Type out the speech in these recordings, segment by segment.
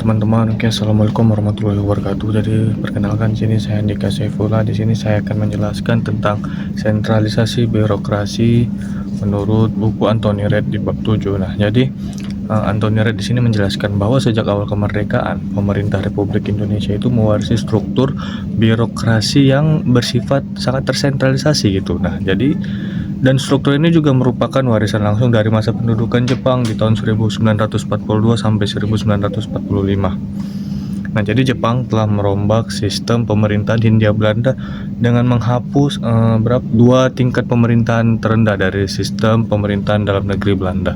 teman-teman. Oke, assalamualaikum warahmatullahi wabarakatuh. Jadi perkenalkan, di sini saya Andika Saifullah. Di sini saya akan menjelaskan tentang sentralisasi birokrasi menurut buku Anthony Reid di bab 7. Nah, jadi Anthony Reid di sini menjelaskan bahwa sejak awal kemerdekaan, pemerintah Republik Indonesia itu mewarisi struktur birokrasi yang bersifat sangat tersentralisasi gitu. Nah, jadi dan struktur ini juga merupakan warisan langsung dari masa pendudukan Jepang di tahun 1942 sampai 1945. Nah, jadi Jepang telah merombak sistem pemerintahan Hindia Belanda dengan menghapus dua tingkat pemerintahan terendah dari sistem pemerintahan dalam negeri Belanda.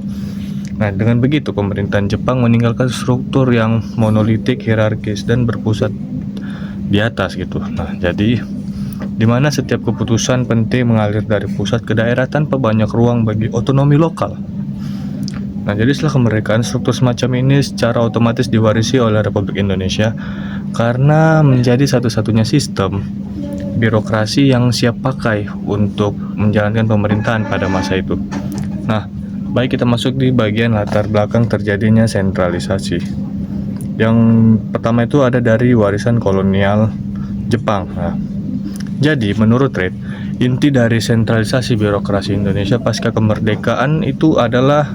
Nah, dengan begitu pemerintahan Jepang meninggalkan struktur yang monolitik, hierarkis, dan berpusat di atas gitu. Nah, jadi di mana setiap keputusan penting mengalir dari pusat ke daerah tanpa banyak ruang bagi otonomi lokal. Nah, jadi setelah kemerdekaan, struktur semacam ini secara otomatis diwarisi oleh Republik Indonesia karena menjadi satu-satunya sistem birokrasi yang siap pakai untuk menjalankan pemerintahan pada masa itu. Nah, baik, kita masuk di bagian latar belakang terjadinya sentralisasi. Yang pertama itu ada dari warisan kolonial Jepang. Nah, jadi menurut Reid, inti dari sentralisasi birokrasi Indonesia pasca kemerdekaan itu adalah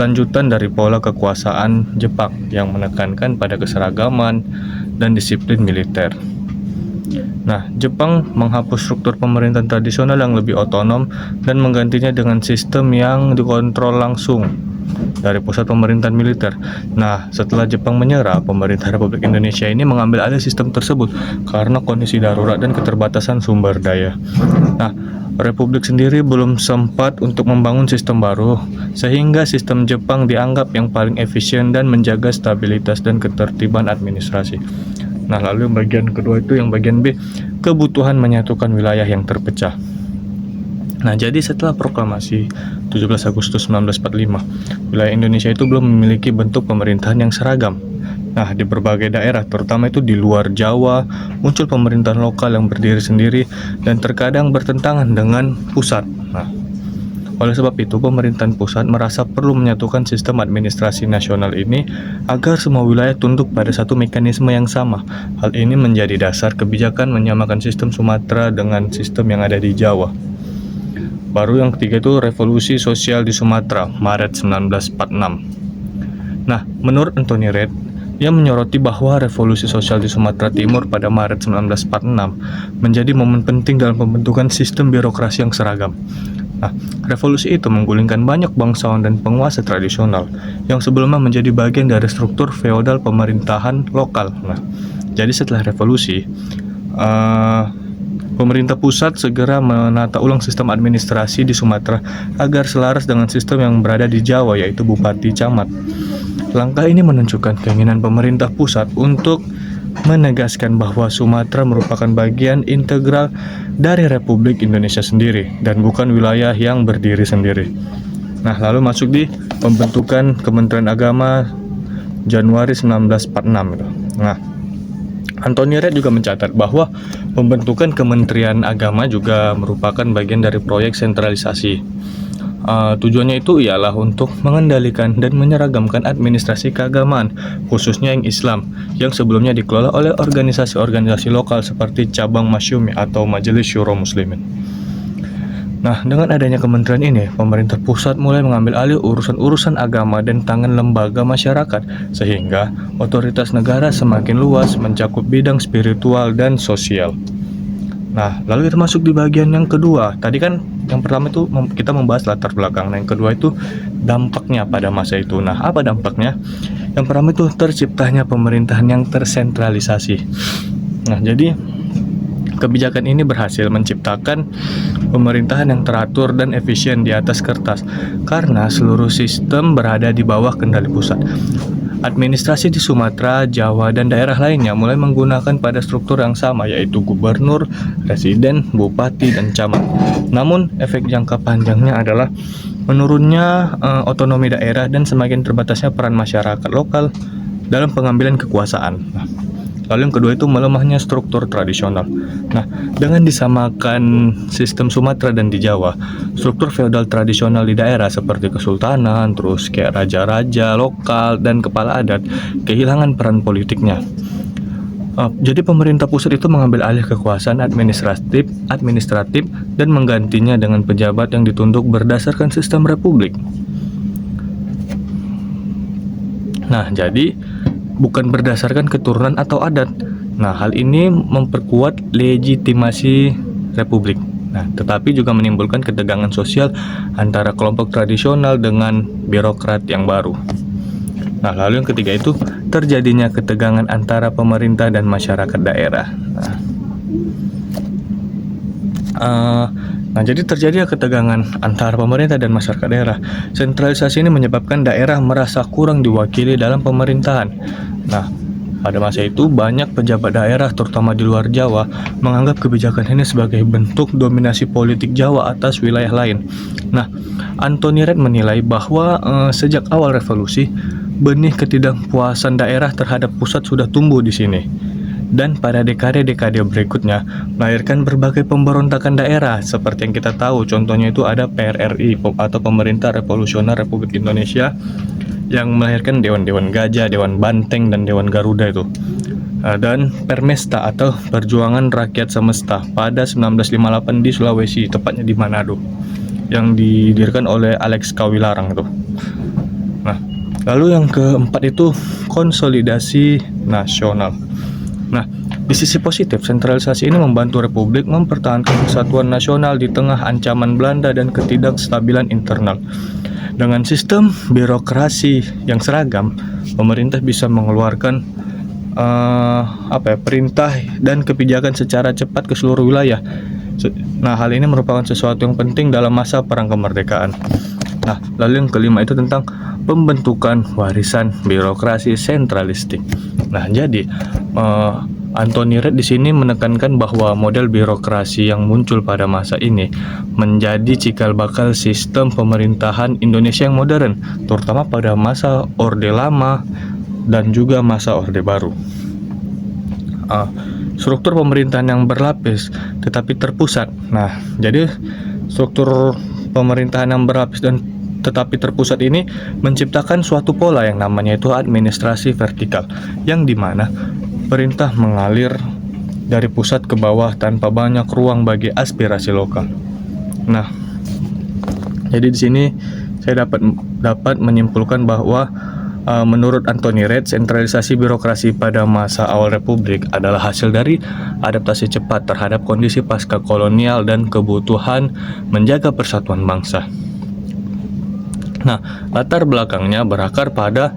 lanjutan dari pola kekuasaan Jepang yang menekankan pada keseragaman dan disiplin militer. Nah, Jepang menghapus struktur pemerintahan tradisional yang lebih otonom dan menggantinya dengan sistem yang dikontrol langsung dari pusat pemerintahan militer. Nah, setelah Jepang menyerah, pemerintah Republik Indonesia ini mengambil alih sistem tersebut karena kondisi darurat dan keterbatasan sumber daya. Nah, Republik sendiri belum sempat untuk membangun sistem baru, sehingga sistem Jepang dianggap yang paling efisien dan menjaga stabilitas dan ketertiban administrasi. Nah, lalu yang bagian kedua itu yang bagian B, kebutuhan menyatukan wilayah yang terpecah. Nah, jadi setelah proklamasi 17 Agustus 1945, wilayah Indonesia itu belum memiliki bentuk pemerintahan yang seragam. Nah, di berbagai daerah, terutama itu di luar Jawa, muncul pemerintahan lokal yang berdiri sendiri dan terkadang bertentangan dengan pusat. Nah, oleh sebab itu, pemerintahan pusat merasa perlu menyatukan sistem administrasi nasional ini agar semua wilayah tunduk pada satu mekanisme yang sama. Hal ini menjadi dasar kebijakan menyamakan sistem Sumatera dengan sistem yang ada di Jawa. Baru yang ketiga itu revolusi sosial di Sumatera, Maret 1946. Nah, menurut Anthony Reid, ia menyoroti bahwa revolusi sosial di Sumatera Timur pada Maret 1946 menjadi momen penting dalam pembentukan sistem birokrasi yang seragam. Nah, revolusi itu menggulingkan banyak bangsawan dan penguasa tradisional yang sebelumnya menjadi bagian dari struktur feodal pemerintahan lokal. Nah, jadi setelah revolusi, pemerintah pusat segera menata ulang sistem administrasi di Sumatera agar selaras dengan sistem yang berada di Jawa, yaitu Bupati Camat. Langkah ini menunjukkan keinginan pemerintah pusat untuk menegaskan bahwa Sumatera merupakan bagian integral dari Republik Indonesia sendiri dan bukan wilayah yang berdiri sendiri. Nah, lalu masuk di pembentukan Kementerian Agama Januari 1946 itu. Nah, Anthony Reid juga mencatat bahwa pembentukan Kementerian Agama juga merupakan bagian dari proyek sentralisasi. Tujuannya itu ialah untuk mengendalikan dan menyeragamkan administrasi keagamaan, khususnya yang Islam, yang sebelumnya dikelola oleh organisasi-organisasi lokal seperti cabang Masyumi atau Majelis Syuro Muslimin. Nah, dengan adanya kementerian ini, pemerintah pusat mulai mengambil alih urusan-urusan agama dan tangan lembaga masyarakat, sehingga otoritas negara semakin luas mencakup bidang spiritual dan sosial. Nah, lalu kita masuk di bagian yang kedua. Tadi kan yang pertama itu kita membahas latar belakang. Nah, yang kedua itu dampaknya pada masa itu. Nah, apa dampaknya? Yang pertama itu terciptanya pemerintahan yang tersentralisasi. Nah, jadi kebijakan ini berhasil menciptakan pemerintahan yang teratur dan efisien di atas kertas karena seluruh sistem berada di bawah kendali pusat. Administrasi di Sumatera, Jawa, dan daerah lainnya mulai menggunakan pada struktur yang sama, yaitu gubernur, residen, bupati, dan camat. Namun, efek jangka panjangnya adalah menurunnya otonomi daerah dan semakin terbatasnya peran masyarakat lokal dalam pengambilan kekuasaan. Nah, Lalu yang kedua itu melemahnya struktur tradisional. Nah, dengan disamakan sistem Sumatera dan di Jawa, struktur feodal tradisional di daerah seperti kesultanan, terus kayak raja-raja lokal dan kepala adat kehilangan peran politiknya. Jadi pemerintah pusat itu mengambil alih kekuasaan administratif dan menggantinya dengan pejabat yang ditunduk berdasarkan sistem republik. Nah, jadi bukan berdasarkan keturunan atau adat. Nah, hal ini memperkuat legitimasi republik. Nah, tetapi juga menimbulkan ketegangan sosial antara kelompok tradisional dengan birokrat yang baru. Nah, lalu yang ketiga itu terjadinya ketegangan antara pemerintah dan masyarakat daerah. Nah, jadi terjadi ketegangan antara pemerintah dan masyarakat daerah. Sentralisasi ini menyebabkan daerah merasa kurang diwakili dalam pemerintahan. Nah, pada masa itu banyak pejabat daerah terutama di luar Jawa menganggap kebijakan ini sebagai bentuk dominasi politik Jawa atas wilayah lain. Nah, Anthony Reid menilai bahwa sejak awal revolusi benih ketidakpuasan daerah terhadap pusat sudah tumbuh di sini. Dan pada dekade-dekade berikutnya melahirkan berbagai pemberontakan daerah seperti yang kita tahu, contohnya itu ada PRRI atau Pemerintah Revolusioner Republik Indonesia yang melahirkan Dewan-Dewan Gajah, Dewan Banteng, dan Dewan Garuda itu. Dan Permesta atau Perjuangan Rakyat Semesta pada 1958 di Sulawesi, tepatnya di Manado, yang didirikan oleh Alex Kawilarang itu. Nah, lalu yang keempat itu konsolidasi nasional. Nah, di sisi positif, sentralisasi ini membantu Republik mempertahankan kesatuan nasional di tengah ancaman Belanda dan ketidakstabilan internal. Dengan sistem birokrasi yang seragam, pemerintah bisa mengeluarkan perintah dan kebijakan secara cepat ke seluruh wilayah. Nah, hal ini merupakan sesuatu yang penting dalam masa perang kemerdekaan. Nah, lalu yang kelima itu tentang pembentukan warisan birokrasi sentralistik. Nah, jadi Anthony Reid di sini menekankan bahwa model birokrasi yang muncul pada masa ini menjadi cikal bakal sistem pemerintahan Indonesia yang modern, terutama pada masa Orde Lama dan juga masa Orde Baru. Struktur pemerintahan yang berlapis tetapi terpusat. Nah, jadi struktur pemerintahan yang berlapis dan tetapi terpusat ini menciptakan suatu pola yang namanya itu administrasi vertikal, yang dimana perintah mengalir dari pusat ke bawah tanpa banyak ruang bagi aspirasi lokal. Nah, jadi di sini saya dapat menyimpulkan bahwa menurut Anthony Reid, sentralisasi birokrasi pada masa awal Republik adalah hasil dari adaptasi cepat terhadap kondisi pasca kolonial dan kebutuhan menjaga persatuan bangsa. Nah, latar belakangnya berakar pada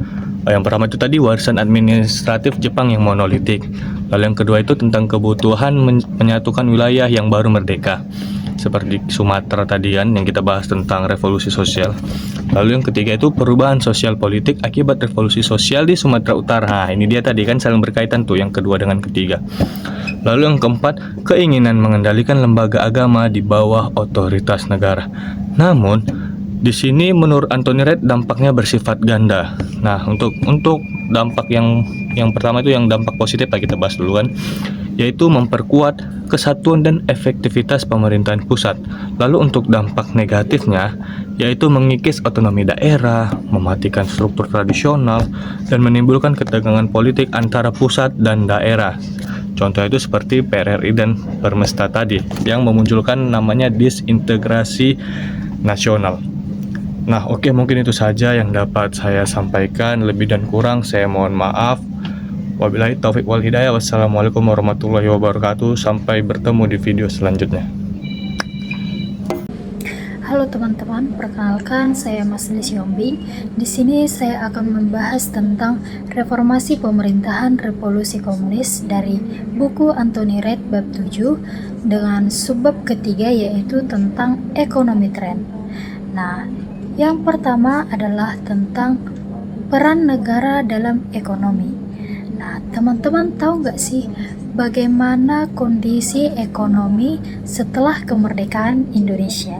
yang pertama itu tadi warisan administratif Jepang yang monolitik. Lalu yang kedua itu tentang kebutuhan menyatukan wilayah yang baru merdeka, seperti Sumatera tadi kan yang kita bahas tentang revolusi sosial. Lalu yang ketiga itu perubahan sosial politik akibat revolusi sosial di Sumatera Utara. Nah, ini dia tadi kan saling berkaitan tuh yang kedua dengan ketiga. Lalu yang keempat, keinginan mengendalikan lembaga agama di bawah otoritas negara. Namun di sini menurut Anthony Reid dampaknya bersifat ganda. Nah, untuk dampak yang pertama itu yang dampak positif kita bahas dulu kan, yaitu memperkuat kesatuan dan efektivitas pemerintahan pusat. Lalu untuk dampak negatifnya yaitu mengikis otonomi daerah, mematikan struktur tradisional, dan menimbulkan ketegangan politik antara pusat dan daerah. Contoh itu seperti PRRI dan Permesta tadi yang memunculkan namanya disintegrasi nasional. Nah, oke, mungkin itu saja yang dapat saya sampaikan. Lebih dan kurang saya mohon maaf. Wabillahi taufiq wal hidayah. Wassalamualaikum warahmatullahi wabarakatuh. Sampai bertemu di video selanjutnya. Halo teman-teman, perkenalkan saya Mas Desi Yombing. Di sini saya akan membahas tentang reformasi pemerintahan revolusi komunis dari buku Anthony Reid bab 7 dengan subbab ketiga yaitu tentang ekonomi tren. Nah, yang pertama adalah tentang peran negara dalam ekonomi. Nah, teman-teman tahu nggak sih bagaimana kondisi ekonomi setelah kemerdekaan Indonesia?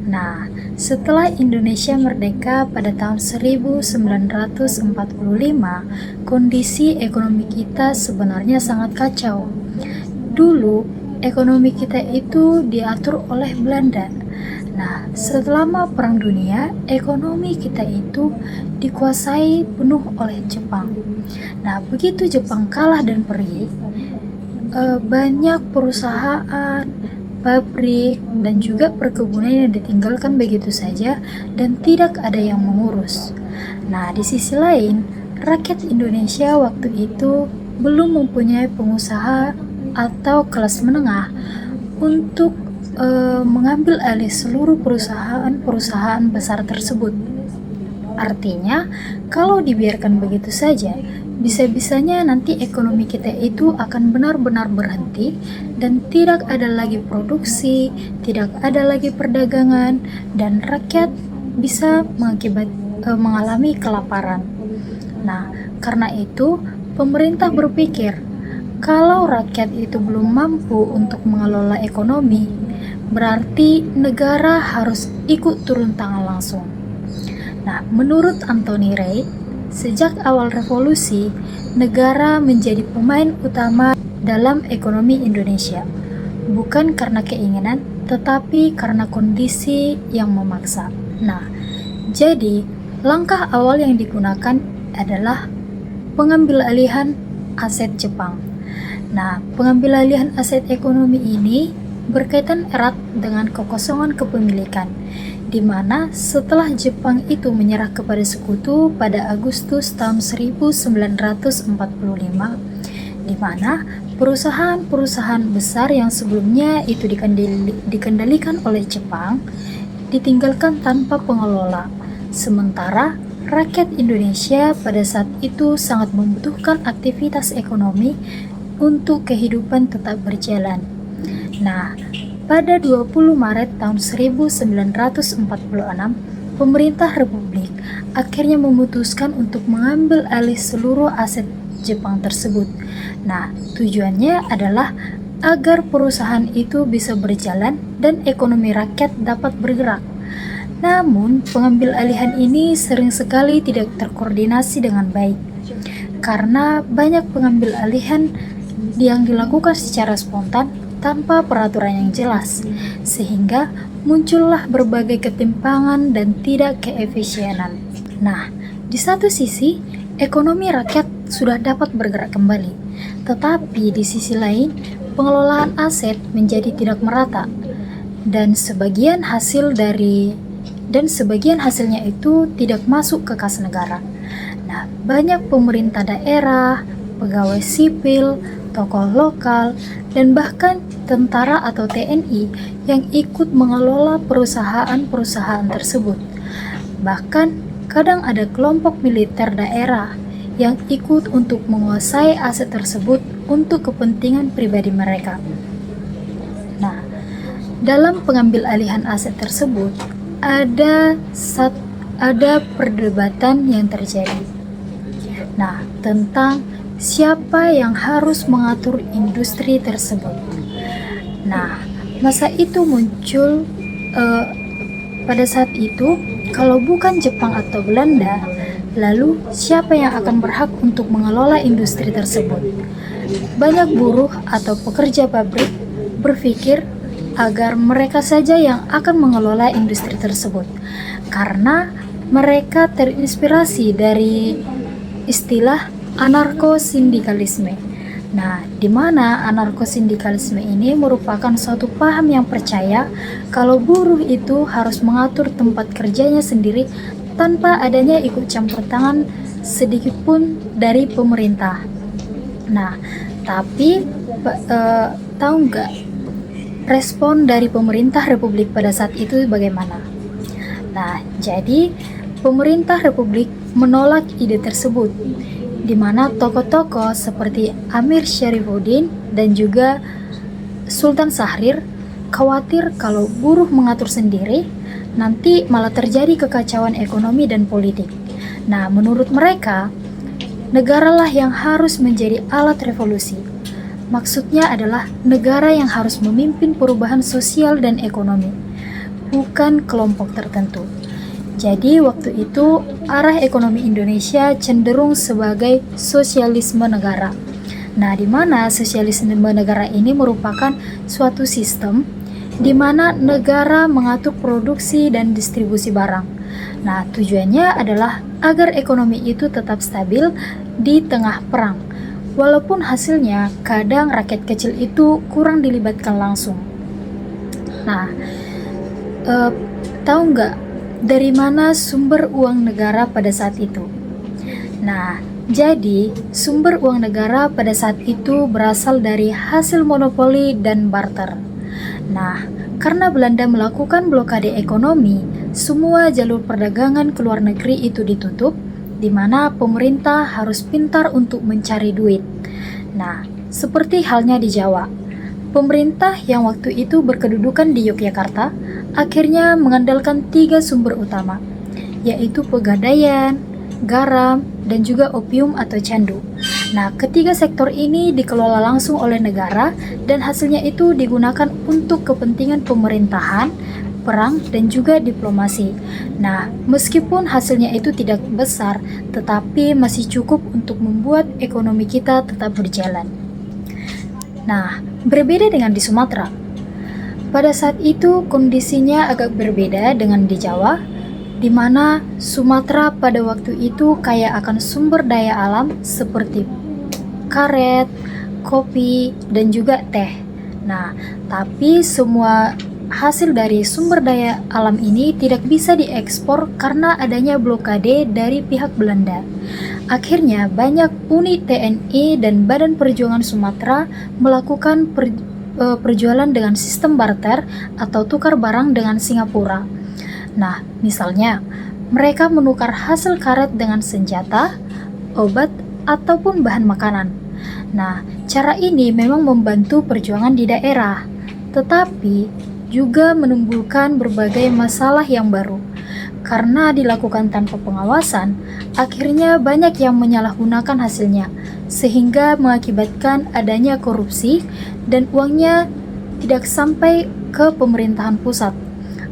Nah, setelah Indonesia merdeka pada tahun 1945, kondisi ekonomi kita sebenarnya sangat kacau. Dulu, ekonomi kita itu diatur oleh Belanda. Nah, selama Perang Dunia, ekonomi kita itu dikuasai penuh oleh Jepang. Nah, begitu Jepang kalah dan pergi, banyak perusahaan, pabrik, dan juga perkebunan yang ditinggalkan begitu saja dan tidak ada yang mengurus. Nah, di sisi lain, rakyat Indonesia waktu itu belum mempunyai pengusaha atau kelas menengah untuk mengambil alih seluruh perusahaan-perusahaan besar tersebut. Artinya, kalau dibiarkan begitu saja, bisa-bisanya nanti ekonomi kita itu akan benar-benar berhenti dan tidak ada lagi produksi, tidak ada lagi perdagangan, dan rakyat bisa mengalami kelaparan. Nah, karena itu pemerintah berpikir kalau rakyat itu belum mampu untuk mengelola ekonomi, berarti negara harus ikut turun tangan langsung. Nah, menurut Anthony Reid, sejak awal revolusi, negara menjadi pemain utama dalam ekonomi Indonesia, bukan karena keinginan, tetapi karena kondisi yang memaksa. Nah, jadi langkah awal yang digunakan adalah pengambil alihan aset Jepang. Nah, pengambil alihan aset ekonomi ini berkaitan erat dengan kekosongan kepemilikan, di mana setelah Jepang itu menyerah kepada sekutu pada Agustus tahun 1945, di mana perusahaan-perusahaan besar yang sebelumnya itu dikendalikan oleh Jepang ditinggalkan tanpa pengelola. Sementara rakyat Indonesia pada saat itu sangat membutuhkan aktivitas ekonomi untuk kehidupan tetap berjalan. Nah, pada 20 Maret tahun 1946, pemerintah Republik akhirnya memutuskan untuk mengambil alih seluruh aset Jepang tersebut. Nah, tujuannya adalah agar perusahaan itu bisa berjalan dan ekonomi rakyat dapat bergerak. Namun, pengambil alihan ini sering sekali tidak terkoordinasi dengan baik, karena banyak pengambil alihan yang dilakukan secara spontan tanpa peraturan yang jelas, sehingga muncullah berbagai ketimpangan dan tidak keefisienan. Nah, di satu sisi, ekonomi rakyat sudah dapat bergerak kembali, tetapi di sisi lain, pengelolaan aset menjadi tidak merata, dan sebagian hasilnya itu tidak masuk ke kas negara. Nah, banyak pemerintah daerah, pegawai sipil, tokoh lokal, dan bahkan tentara atau TNI yang ikut mengelola perusahaan-perusahaan tersebut. Bahkan kadang ada kelompok militer daerah yang ikut untuk menguasai aset tersebut untuk kepentingan pribadi mereka. Nah, dalam pengambil alihan aset tersebut ada perdebatan yang terjadi. Nah, tentang siapa yang harus mengatur industri tersebut. Nah, masa itu muncul pada saat itu, kalau bukan Jepang atau Belanda, lalu siapa yang akan berhak untuk mengelola industri tersebut? Banyak buruh atau pekerja pabrik berpikir agar mereka saja yang akan mengelola industri tersebut, karena mereka terinspirasi dari istilah anarko-sindikalisme. Nah, di mana anarko-sindikalisme ini merupakan suatu paham yang percaya kalau buruh itu harus mengatur tempat kerjanya sendiri tanpa adanya ikut campur tangan sedikit pun dari pemerintah. Nah, tapi tahu nggak respon dari pemerintah Republik pada saat itu bagaimana? Nah, jadi pemerintah Republik menolak ide tersebut, di mana tokoh-tokoh seperti Amir Syarifuddin dan juga Sultan Syahrir khawatir kalau buruh mengatur sendiri, nanti malah terjadi kekacauan ekonomi dan politik. Nah, menurut mereka, negaralah yang harus menjadi alat revolusi. Maksudnya adalah negara yang harus memimpin perubahan sosial dan ekonomi. bukan kelompok tertentu. Jadi waktu itu arah ekonomi Indonesia cenderung sebagai sosialisme negara. Nah, di mana sosialisme negara ini merupakan suatu sistem di mana negara mengatur produksi dan distribusi barang. Nah, tujuannya adalah agar ekonomi itu tetap stabil di tengah perang. Walaupun hasilnya kadang rakyat kecil itu kurang dilibatkan langsung. Nah, tahu nggak dari mana sumber uang negara pada saat itu? Nah, jadi sumber uang negara pada saat itu berasal dari hasil monopoli dan barter. Nah, karena Belanda melakukan blokade ekonomi, semua jalur perdagangan ke luar negeri itu ditutup, di mana pemerintah harus pintar untuk mencari duit. Nah, seperti halnya di Jawa, pemerintah yang waktu itu berkedudukan di Yogyakarta akhirnya mengandalkan 3 sumber utama, yaitu pegadaian, garam, dan juga opium atau candu. Nah, ketiga sektor ini dikelola langsung oleh negara dan hasilnya itu digunakan untuk kepentingan pemerintahan, perang, dan juga diplomasi. Nah, meskipun hasilnya itu tidak besar, tetapi masih cukup untuk membuat ekonomi kita tetap berjalan. Nah, berbeda dengan di Sumatera. Pada saat itu kondisinya agak berbeda dengan di Jawa, di mana Sumatera pada waktu itu kaya akan sumber daya alam seperti karet, kopi, dan juga teh. Nah, tapi semua hasil dari sumber daya alam ini tidak bisa diekspor karena adanya blokade dari pihak Belanda. Akhirnya, banyak unit TNI dan Badan Perjuangan Sumatera melakukan perjualan dengan sistem barter atau tukar barang dengan Singapura. Nah, misalnya, mereka menukar hasil karet dengan senjata, obat, ataupun bahan makanan. Nah, cara ini memang membantu perjuangan di daerah, tetapi juga menimbulkan berbagai masalah yang baru. Karena dilakukan tanpa pengawasan, akhirnya banyak yang menyalahgunakan hasilnya, sehingga mengakibatkan adanya korupsi dan uangnya tidak sampai ke pemerintahan pusat.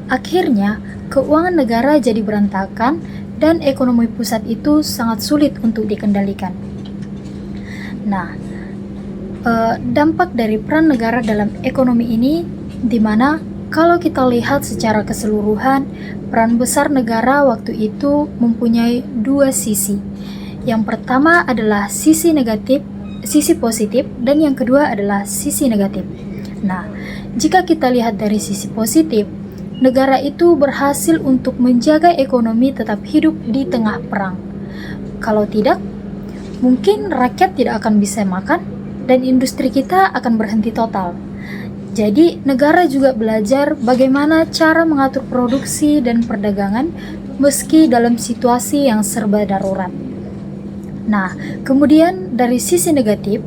Akhirnya, keuangan negara jadi berantakan dan ekonomi pusat itu sangat sulit untuk dikendalikan. Nah, dampak dari peran negara dalam ekonomi ini di mana kalau kita lihat secara keseluruhan, peran besar negara waktu itu mempunyai 2 sisi. Yang pertama adalah sisi negatif, sisi positif, dan yang kedua adalah sisi negatif. Nah, jika kita lihat dari sisi positif, negara itu berhasil untuk menjaga ekonomi tetap hidup di tengah perang. Kalau tidak, mungkin rakyat tidak akan bisa makan dan industri kita akan berhenti total. Jadi, negara juga belajar bagaimana cara mengatur produksi dan perdagangan meski dalam situasi yang serba darurat. Nah, kemudian dari sisi negatif,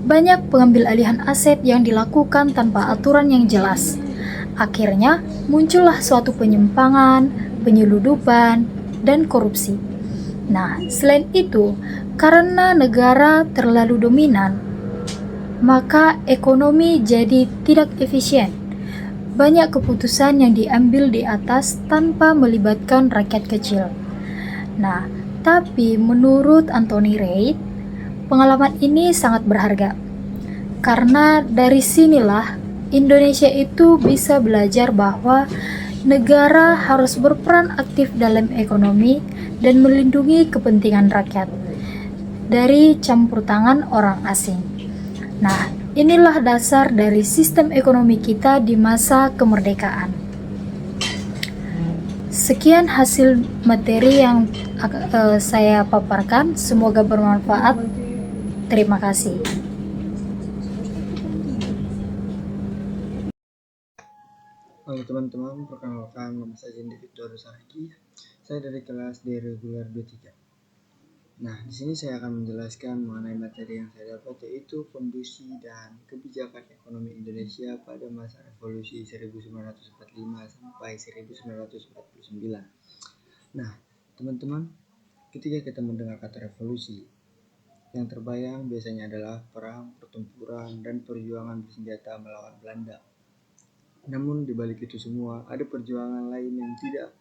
banyak pengambil alihan aset yang dilakukan tanpa aturan yang jelas. Akhirnya, muncullah suatu penyimpangan, penyeludupan, dan korupsi. Nah, selain itu, karena negara terlalu dominan, maka ekonomi jadi tidak efisien. Banyak keputusan yang diambil di atas tanpa melibatkan rakyat kecil. Nah, tapi menurut Anthony Reid, pengalaman ini sangat berharga. Karena dari sinilah Indonesia itu bisa belajar bahwa negara harus berperan aktif dalam ekonomi dan melindungi kepentingan rakyat dari campur tangan orang asing. Nah, inilah dasar dari sistem ekonomi kita di masa kemerdekaan. Sekian hasil materi yang saya paparkan, semoga bermanfaat. Terima kasih. Halo teman-teman, perkenalkan nama saya Jendi Victor Sarki. Saya dari kelas D reguler 23. Nah, di sini saya akan menjelaskan mengenai materi yang saya dapat, yaitu kondisi dan kebijakan ekonomi Indonesia pada masa revolusi 1945 sampai 1949. Nah, teman-teman, ketika kita mendengar kata revolusi, yang terbayang biasanya adalah perang, pertempuran, dan perjuangan bersenjata melawan Belanda. Namun di balik itu semua, ada perjuangan lain yang tidak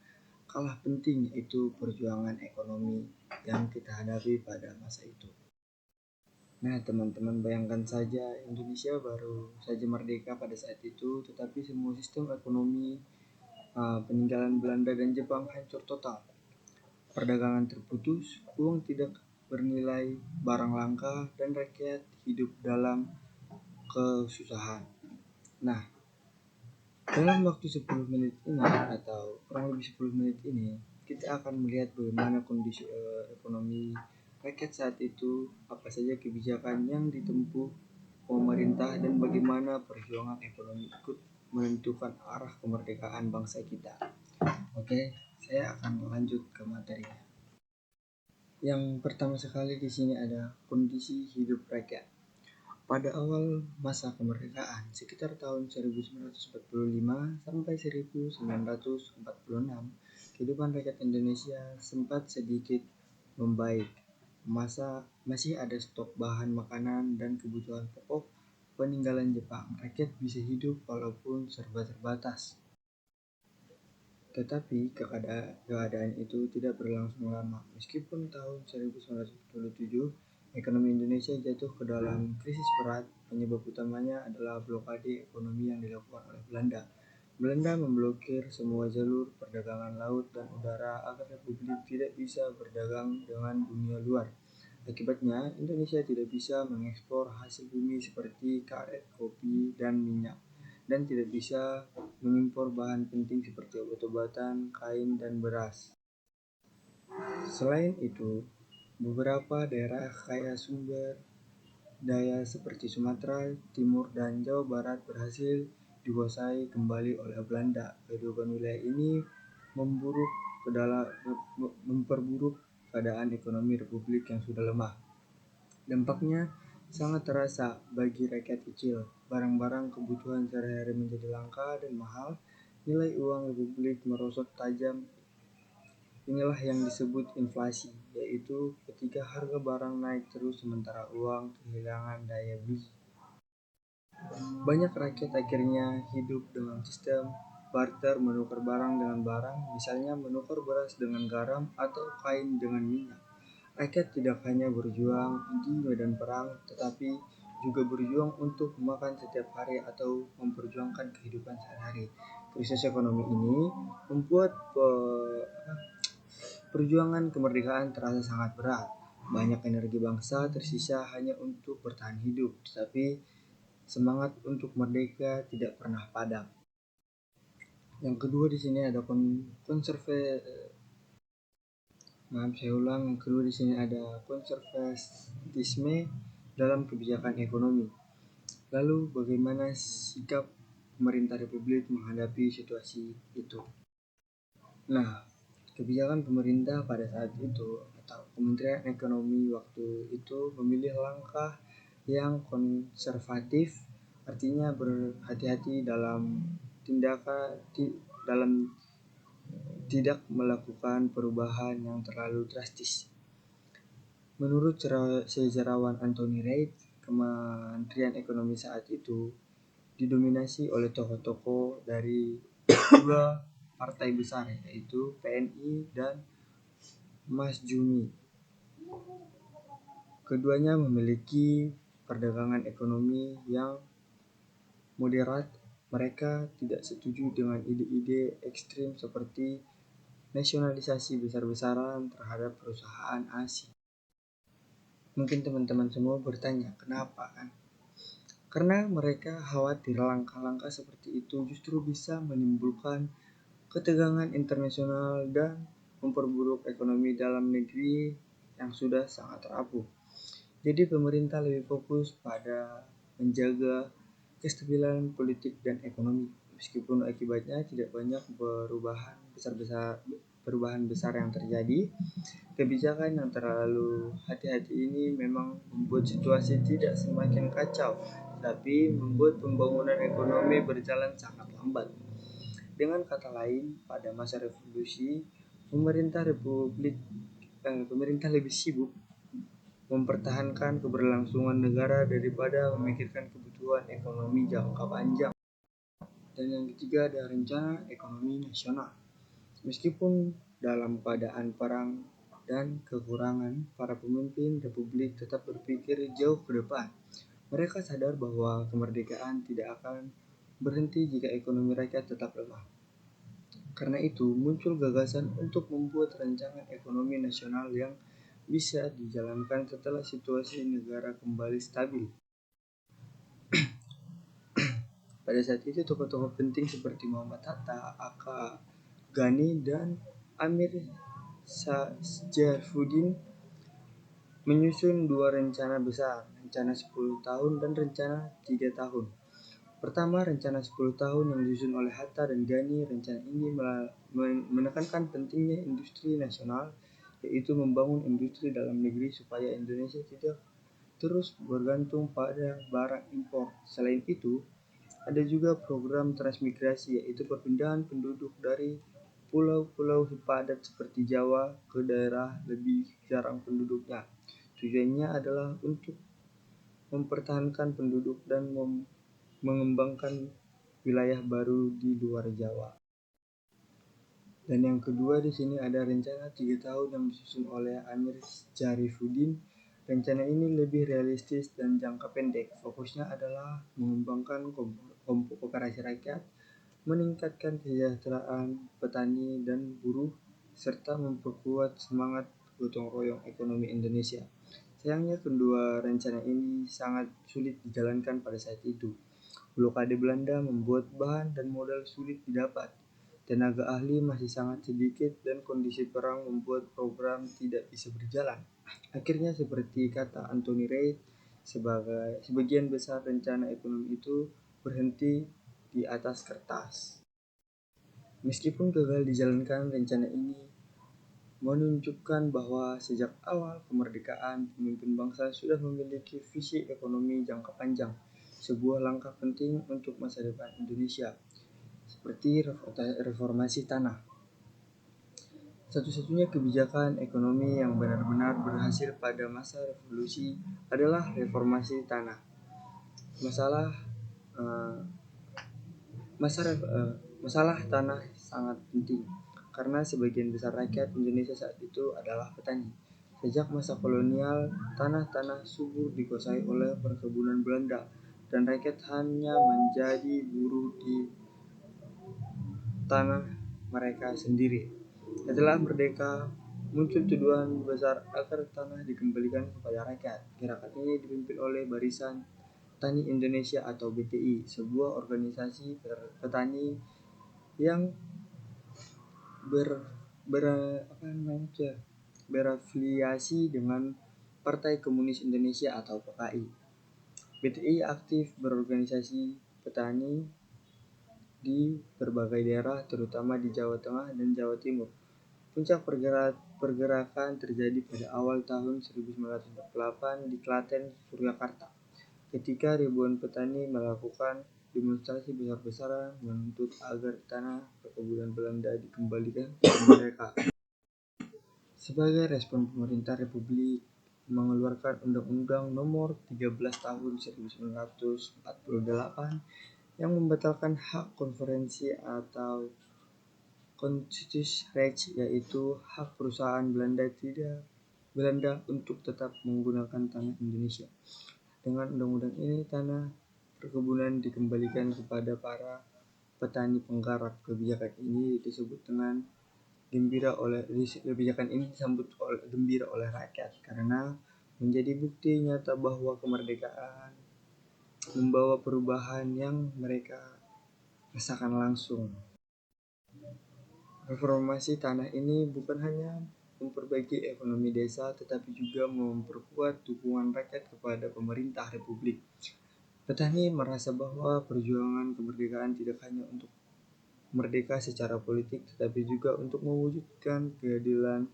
kalah penting, yaitu perjuangan ekonomi yang kita hadapi pada masa itu. Nah, teman-teman bayangkan saja, Indonesia baru saja merdeka pada saat itu, tetapi semua sistem ekonomi peninggalan Belanda dan Jepang hancur total. Perdagangan terputus, uang tidak bernilai, barang langka, dan rakyat hidup dalam kesusahan. Nah, dalam waktu 10 menit ini atau kurang lebih 10 menit ini, kita akan melihat bagaimana kondisi ekonomi rakyat saat itu, apa saja kebijakan yang ditempuh pemerintah, dan bagaimana perjuangan ekonomi ikut menentukan arah kemerdekaan bangsa kita. Oke, saya akan lanjut ke materinya. Yang pertama sekali di sini ada kondisi hidup rakyat. Pada awal masa kemerdekaan, sekitar tahun 1945 sampai 1946, kehidupan rakyat Indonesia sempat sedikit membaik. Masih ada stok bahan makanan dan kebutuhan pokok peninggalan Jepang. Rakyat bisa hidup walaupun serba terbatas. Tetapi keadaan itu tidak berlangsung lama. Meskipun tahun 1947 ekonomi Indonesia jatuh ke dalam krisis berat, penyebab utamanya adalah blokade ekonomi yang dilakukan oleh Belanda. Belanda memblokir semua jalur perdagangan laut dan udara agar Republik tidak bisa berdagang dengan dunia luar. Akibatnya, Indonesia tidak bisa mengekspor hasil bumi seperti karet, kopi, dan minyak, dan tidak bisa mengimpor bahan penting seperti obat-obatan, kain, dan beras. Selain itu, beberapa daerah kaya sumber daya seperti Sumatera Timur dan Jawa Barat berhasil dikuasai kembali oleh Belanda. Kedudukan wilayah ini memperburuk keadaan ekonomi Republik yang sudah lemah. Dampaknya sangat terasa bagi rakyat kecil. Barang-barang kebutuhan sehari-hari menjadi langka dan mahal. Nilai uang Republik merosot tajam. Inilah yang disebut inflasi, yaitu ketika harga barang naik terus sementara uang kehilangan daya beli. Banyak rakyat akhirnya hidup dengan sistem barter, menukar barang dengan barang, misalnya menukar beras dengan garam atau kain dengan minyak. Rakyat tidak hanya berjuang di medan perang, tetapi juga berjuang untuk makan setiap hari atau memperjuangkan kehidupan sehari-hari. Krisis ekonomi ini membuat perjuangan kemerdekaan terasa sangat berat. Banyak energi bangsa tersisa hanya untuk bertahan hidup, tetapi semangat untuk merdeka tidak pernah padam. Yang kedua di sini ada konservatisme dalam kebijakan ekonomi. Lalu bagaimana sikap pemerintah Republik menghadapi situasi itu? Nah, kebijakan pemerintah pada saat itu atau Kementerian Ekonomi waktu itu memilih langkah yang konservatif, artinya berhati-hati dalam tidak melakukan perubahan yang terlalu drastis. Menurut sejarawan Anthony Reid, Kementerian Ekonomi saat itu didominasi oleh tokoh-tokoh dari dua partai besar, yaitu PNI dan Masyumi. Keduanya memiliki perdagangan ekonomi yang moderat. Mereka tidak setuju dengan ide-ide ekstrim seperti nasionalisasi besar-besaran terhadap perusahaan asing. Mungkin teman-teman semua bertanya, kenapa kan? Karena mereka khawatir langkah-langkah seperti itu justru bisa menimbulkan ketegangan internasional dan memperburuk ekonomi dalam negeri yang sudah sangat rapuh. Jadi pemerintah lebih fokus pada menjaga kestabilan politik dan ekonomi, meskipun akibatnya tidak banyak perubahan besar yang terjadi. Kebijakan yang terlalu hati-hati ini memang membuat situasi tidak semakin kacau, tapi membuat pembangunan ekonomi berjalan sangat lambat. Dengan kata lain, pada masa revolusi, pemerintah lebih sibuk mempertahankan keberlangsungan negara daripada memikirkan kebutuhan ekonomi jangka panjang. Dan yang ketiga ada rencana ekonomi nasional. Meskipun dalam keadaan perang dan kekurangan, para pemimpin republik tetap berpikir jauh ke depan. Mereka sadar bahwa kemerdekaan tidak akan berhenti jika ekonomi rakyat tetap lemah. Karena itu, muncul gagasan untuk membuat rancangan ekonomi nasional yang bisa dijalankan setelah situasi negara kembali stabil. Pada saat itu, tokoh-tokoh penting seperti Muhammad Hatta, Aka Ghani, dan Amir Syarifuddin menyusun dua rencana besar, rencana 10 tahun dan rencana 3 tahun. Pertama, rencana 10 tahun yang disusun oleh Hatta dan Ghani. Rencana ini menekankan pentingnya industri nasional, yaitu membangun industri dalam negeri supaya Indonesia tidak terus bergantung pada barang impor. Selain itu, ada juga program transmigrasi, yaitu perpindahan penduduk dari pulau-pulau padat seperti Jawa ke daerah lebih jarang penduduknya. Tujuannya adalah untuk mempertahankan penduduk dan mengembangkan wilayah baru di luar Jawa. Dan yang kedua di sini ada rencana 3 tahun yang disusun oleh Amir Syarifuddin. Rencana ini lebih realistis dan jangka pendek. Fokusnya adalah mengembangkan kooperasi rakyat, meningkatkan kesejahteraan petani dan buruh, serta memperkuat semangat gotong royong ekonomi Indonesia. Sayangnya kedua rencana ini sangat sulit dijalankan pada saat itu. Blokade Belanda membuat bahan dan modal sulit didapat. Tenaga ahli masih sangat sedikit dan kondisi perang membuat program tidak bisa berjalan. Akhirnya seperti kata Anthony Reid, sebagian besar rencana ekonomi itu berhenti di atas kertas. Meskipun gagal dijalankan, rencana ini menunjukkan bahwa sejak awal kemerdekaan, pemimpin bangsa sudah memiliki visi ekonomi jangka panjang, sebuah langkah penting untuk masa depan Indonesia, seperti reformasi tanah. Satu-satunya kebijakan ekonomi yang benar-benar berhasil pada masa revolusi adalah reformasi tanah. Masalah tanah sangat penting karena sebagian besar rakyat Indonesia saat itu adalah petani. Sejak masa kolonial, tanah-tanah subur dikuasai oleh perkebunan Belanda dan rakyat hanya menjadi buruh di tanah mereka sendiri. Setelah merdeka, muncul tuduhan besar agar tanah dikembalikan kepada rakyat. Gerakan ini dipimpin oleh Barisan Tani Indonesia atau BTI, sebuah organisasi petani yang berafiliasi dengan Partai Komunis Indonesia atau PKI. BTI aktif berorganisasi petani di berbagai daerah, terutama di Jawa Tengah dan Jawa Timur. Puncak pergerakan terjadi pada awal tahun 1948 di Klaten, Suryakarta, ketika ribuan petani melakukan demonstrasi besar-besaran menuntut agar tanah perkebunan Belanda dikembalikan kepada mereka. Sebagai respon, pemerintah Republik mengeluarkan Undang-Undang Nomor 13 Tahun 1948 yang membatalkan hak konferensi atau Constitutionsrecht, yaitu hak perusahaan Belanda untuk tetap menggunakan tanah Indonesia. Dengan undang-undang ini, tanah perkebunan dikembalikan kepada para petani penggarap. Kebijakan ini disambut gembira oleh rakyat karena menjadi bukti nyata bahwa kemerdekaan membawa perubahan yang mereka rasakan langsung. Reformasi tanah ini bukan hanya memperbaiki ekonomi desa, tetapi juga memperkuat dukungan rakyat kepada pemerintah Republik. Petani merasa bahwa perjuangan kemerdekaan tidak hanya untuk merdeka secara politik, tetapi juga untuk mewujudkan keadilan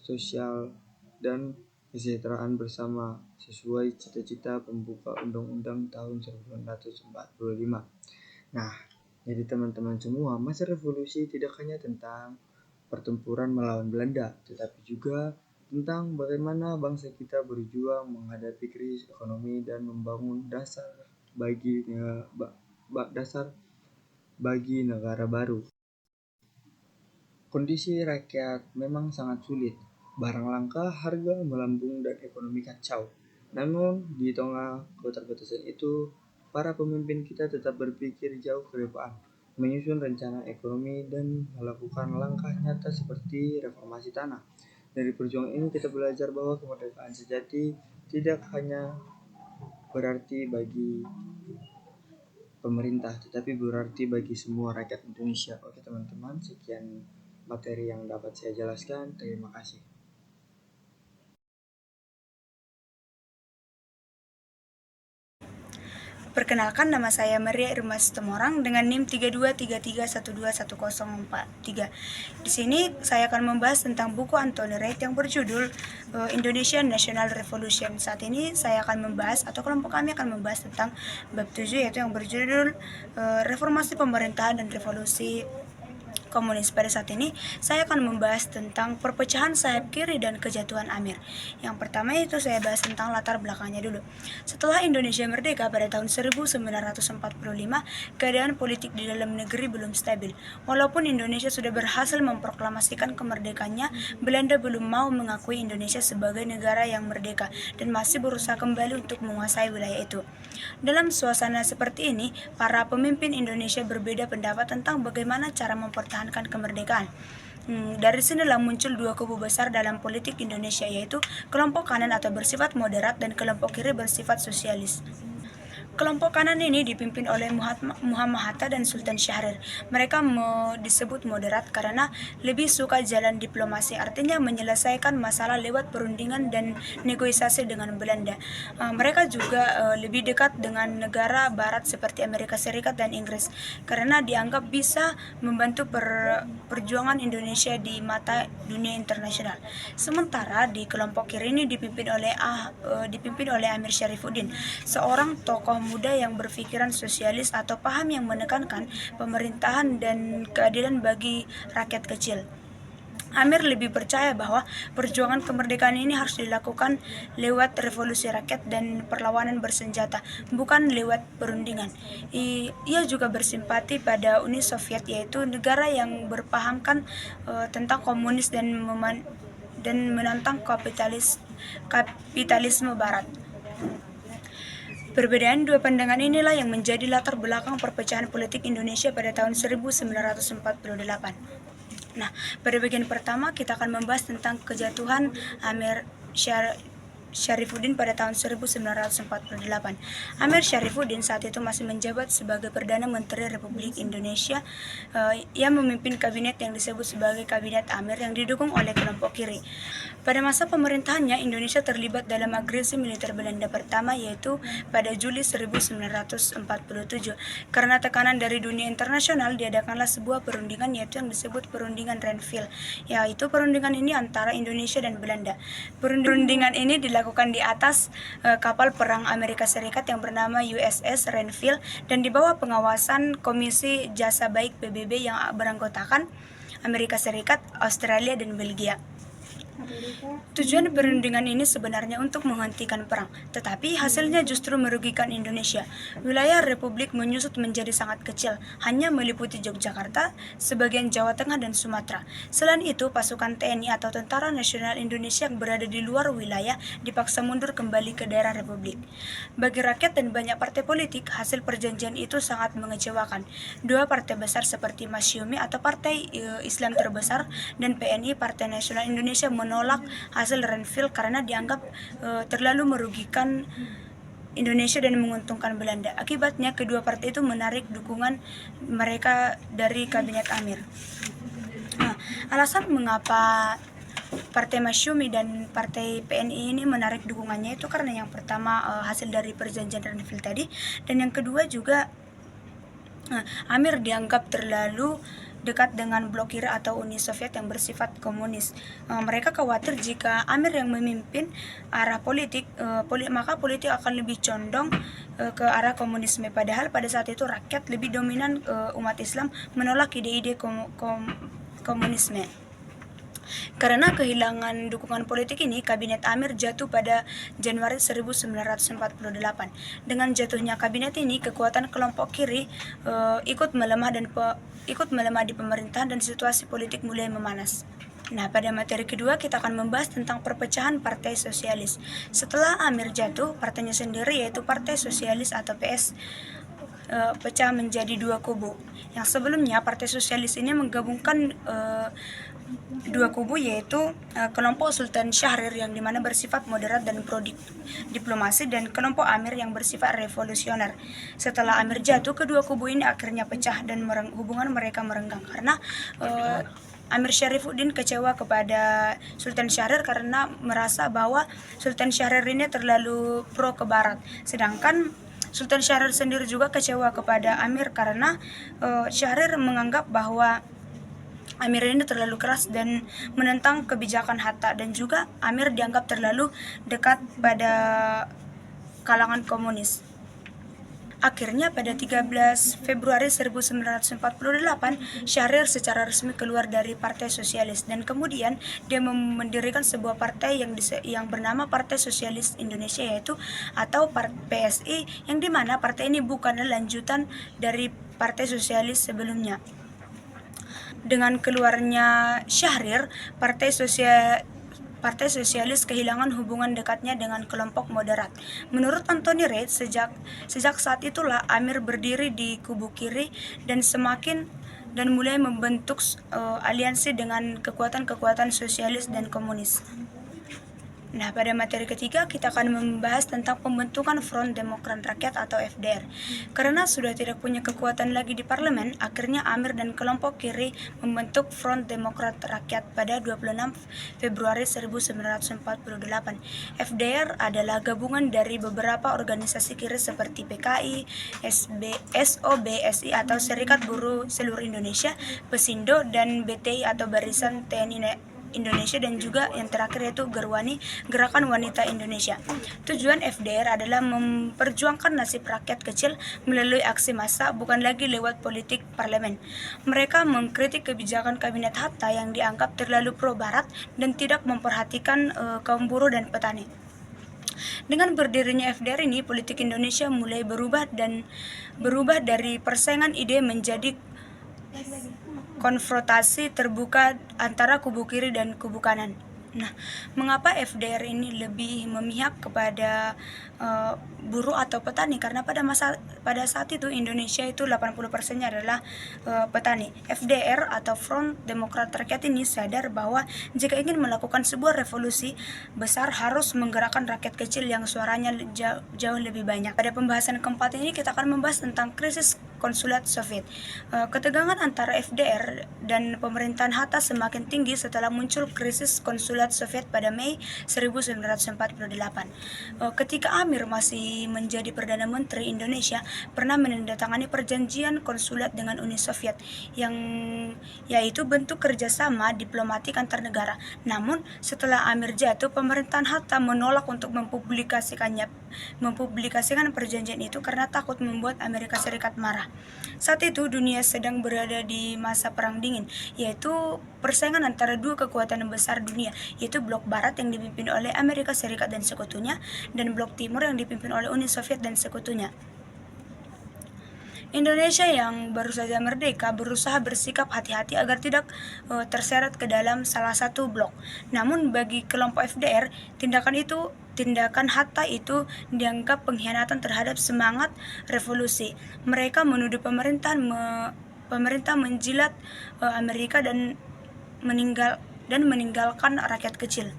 sosial dan kesejahteraan bersama sesuai cita-cita pembuka Undang-Undang tahun 1945. Nah, jadi teman-teman semua, masa revolusi tidak hanya tentang pertempuran melawan Belanda, tetapi juga tentang bagaimana bangsa kita berjuang menghadapi krisis ekonomi dan membangun dasar bagi negara baru. Kondisi rakyat memang sangat sulit, barang langka, harga melambung, dan ekonomi kacau. Namun, di tengah keterbatasan itu, para pemimpin kita tetap berpikir jauh ke depan, menyusun rencana ekonomi, dan melakukan langkah nyata seperti reformasi tanah. Dari perjuangan ini kita belajar bahwa kemerdekaan sejati tidak hanya berarti bagi pemerintah, tetapi berarti bagi semua rakyat Indonesia. Oke teman-teman, sekian materi yang dapat saya jelaskan. Terima kasih. Perkenalkan, nama saya Maria Irma Sitomorang dengan NIM 3233121043. Di sini saya akan membahas tentang buku Anthony Reid yang berjudul Indonesian National Revolution. Saat ini saya akan membahas, atau kelompok kami akan membahas tentang bab 7, yaitu yang berjudul Reformasi Pemerintahan dan Revolusi Komunis. Pada saat ini saya akan membahas tentang perpecahan sayap kiri dan kejatuhan Amir. Yang pertama itu saya bahas tentang latar belakangnya dulu. Setelah Indonesia merdeka pada tahun 1945, keadaan politik di dalam negeri belum stabil. Walaupun Indonesia sudah berhasil memproklamasikan kemerdekaannya, Belanda belum mau mengakui Indonesia sebagai negara yang merdeka dan masih berusaha kembali untuk menguasai wilayah itu. Dalam suasana seperti ini, para pemimpin Indonesia berbeda pendapat tentang bagaimana cara mempertahankan kemerdekaan. Dari sinilah muncul dua kubu besar dalam politik Indonesia, yaitu kelompok kanan atau bersifat moderat dan kelompok kiri bersifat sosialis. Kelompok kanan ini dipimpin oleh Muhammad Hatta dan Sultan Syahrir. Mereka disebut moderat karena lebih suka jalan diplomasi, artinya menyelesaikan masalah lewat perundingan dan negosiasi dengan Belanda. Mereka juga lebih dekat dengan negara barat seperti Amerika Serikat dan Inggris karena dianggap bisa membantu perjuangan Indonesia di mata dunia internasional. Sementara di kelompok kiri ini dipimpin oleh Amir Syarifuddin, seorang tokoh muda yang berpikiran sosialis atau paham yang menekankan pemerintahan dan keadilan bagi rakyat kecil. Amir lebih percaya bahwa perjuangan kemerdekaan ini harus dilakukan lewat revolusi rakyat dan perlawanan bersenjata, bukan lewat perundingan. Ia juga bersimpati pada Uni Soviet, yaitu negara yang berpahamkan tentang komunis dan menantang kapitalisme barat. Perbedaan dua pandangan inilah yang menjadi latar belakang perpecahan politik Indonesia pada tahun 1948. Nah, pada bagian pertama kita akan membahas tentang kejatuhan Amir Syarifuddin pada tahun 1948. Amir Syarifuddin saat itu masih menjabat sebagai Perdana Menteri Republik Indonesia. Ia memimpin kabinet yang disebut sebagai Kabinet Amir yang didukung oleh kelompok kiri. Pada masa pemerintahannya, Indonesia terlibat dalam agresi militer Belanda pertama, yaitu pada Juli 1947. Karena tekanan dari dunia internasional, diadakanlah sebuah perundingan, yaitu yang disebut Perundingan Renville, yaitu perundingan ini antara Indonesia dan Belanda. Perundingan ini dilakukan di atas kapal perang Amerika Serikat yang bernama USS Renville dan di bawah pengawasan Komisi Jasa Baik PBB yang beranggotakan Amerika Serikat, Australia, dan Belgia. Tujuan perundingan ini sebenarnya untuk menghentikan perang, tetapi hasilnya justru merugikan Indonesia. Wilayah Republik menyusut menjadi sangat kecil, hanya meliputi Yogyakarta, sebagian Jawa Tengah, dan Sumatera. Selain itu, pasukan TNI atau Tentara Nasional Indonesia yang berada di luar wilayah dipaksa mundur kembali ke daerah Republik. Bagi rakyat dan banyak partai politik, hasil perjanjian itu sangat mengecewakan. Dua partai besar seperti Masyumi atau Partai Islam terbesar dan PNI Partai Nasional Indonesia menolak hasil Renville karena dianggap terlalu merugikan Indonesia dan menguntungkan Belanda. Akibatnya kedua partai itu menarik dukungan mereka dari Kabinet Amir. Alasan mengapa Partai Masyumi dan Partai PNI ini menarik dukungannya itu karena yang pertama hasil dari perjanjian Renville tadi, dan yang kedua juga Amir dianggap terlalu dekat dengan blok kiri atau Uni Soviet yang bersifat komunis. Mereka khawatir jika Amir yang memimpin arah politik, maka politik akan lebih condong ke arah komunisme. Padahal pada saat itu rakyat lebih dominan umat Islam menolak ide-ide komunisme. Karena kehilangan dukungan politik ini, Kabinet Amir jatuh pada Januari 1948. Dengan jatuhnya kabinet ini, kekuatan kelompok kiri ikut melemah di pemerintahan dan situasi politik mulai memanas. Nah, pada materi kedua kita akan membahas tentang perpecahan Partai Sosialis. Setelah Amir jatuh, partainya sendiri yaitu Partai Sosialis atau PS pecah menjadi dua kubu. Yang sebelumnya Partai Sosialis ini menggabungkan dua kubu, yaitu kelompok Sultan Syahrir yang dimana bersifat moderat dan pro diplomasi, dan kelompok Amir yang bersifat revolusioner. Setelah Amir jatuh, kedua kubu ini akhirnya pecah dan hubungan mereka merenggang karena Amir Syarifuddin kecewa kepada Sultan Syahrir karena merasa bahwa Sultan Syahrir ini terlalu pro ke barat. Sedangkan Sultan Syahrir sendiri juga kecewa kepada Amir karena Syahrir menganggap bahwa Amir ini terlalu keras dan menentang kebijakan Hatta, dan juga Amir dianggap terlalu dekat pada kalangan komunis. Akhirnya pada 13 Februari 1948, Syahrir secara resmi keluar dari Partai Sosialis dan kemudian dia mendirikan sebuah partai yang bernama Partai Sosialis Indonesia, yaitu atau PSI, yang dimana partai ini bukanlah lanjutan dari Partai Sosialis sebelumnya. Dengan keluarnya Syahrir, Partai Sosialis kehilangan hubungan dekatnya dengan kelompok moderat. Menurut Anthony Reid, sejak saat itulah Amir berdiri di kubu kiri dan mulai membentuk aliansi dengan kekuatan-kekuatan sosialis dan komunis. Nah, pada materi ketiga kita akan membahas tentang pembentukan Front Demokrat Rakyat atau FDR. Karena sudah tidak punya kekuatan lagi di parlemen, akhirnya Amir dan kelompok kiri membentuk Front Demokrat Rakyat pada 26 Februari 1948. FDR adalah gabungan dari beberapa organisasi kiri seperti PKI, SOBSI atau Serikat Buruh Seluruh Indonesia, Pesindo, dan BTI atau Barisan TNI Indonesia, dan juga yang terakhir yaitu Gerwani, Gerakan Wanita Indonesia. Tujuan FDR adalah memperjuangkan nasib rakyat kecil melalui aksi massa, bukan lagi lewat politik parlemen. Mereka mengkritik kebijakan Kabinet Hatta yang dianggap terlalu pro barat dan tidak memperhatikan kaum buruh dan petani. Dengan berdirinya FDR ini, politik Indonesia mulai berubah dari persaingan ide menjadi konfrontasi terbuka antara kubu kiri dan kubu kanan. Nah, mengapa FDR ini lebih memihak kepada buruh atau petani? Karena pada saat itu Indonesia itu 80%-nya adalah petani. FDR atau Front Demokrat Rakyat ini sadar bahwa jika ingin melakukan sebuah revolusi besar harus menggerakkan rakyat kecil yang suaranya jauh lebih banyak. Pada pembahasan keempat ini kita akan membahas tentang krisis konsulat Soviet. Ketegangan antara FDR dan pemerintahan Hatta semakin tinggi setelah muncul krisis konsulat Soviet pada Mei 1948. Ketika Amir masih menjadi Perdana Menteri, Indonesia pernah menandatangani perjanjian konsulat dengan Uni Soviet yang yaitu bentuk kerjasama diplomatik antar negara. Namun setelah Amir jatuh, pemerintahan Hatta menolak untuk mempublikasikan perjanjian itu karena takut membuat Amerika Serikat marah. Saat itu dunia sedang berada di masa perang dingin, yaitu persaingan antara dua kekuatan besar dunia, yaitu blok barat yang dipimpin oleh Amerika Serikat dan sekutunya, dan blok timur yang dipimpin oleh Uni Soviet dan sekutunya. Indonesia yang baru saja merdeka berusaha bersikap hati-hati agar tidak terseret ke dalam salah satu blok. Namun bagi kelompok FDR, tindakan Hatta itu dianggap pengkhianatan terhadap semangat revolusi. Mereka menuduh pemerintah menjilat Amerika dan meninggalkan rakyat kecil.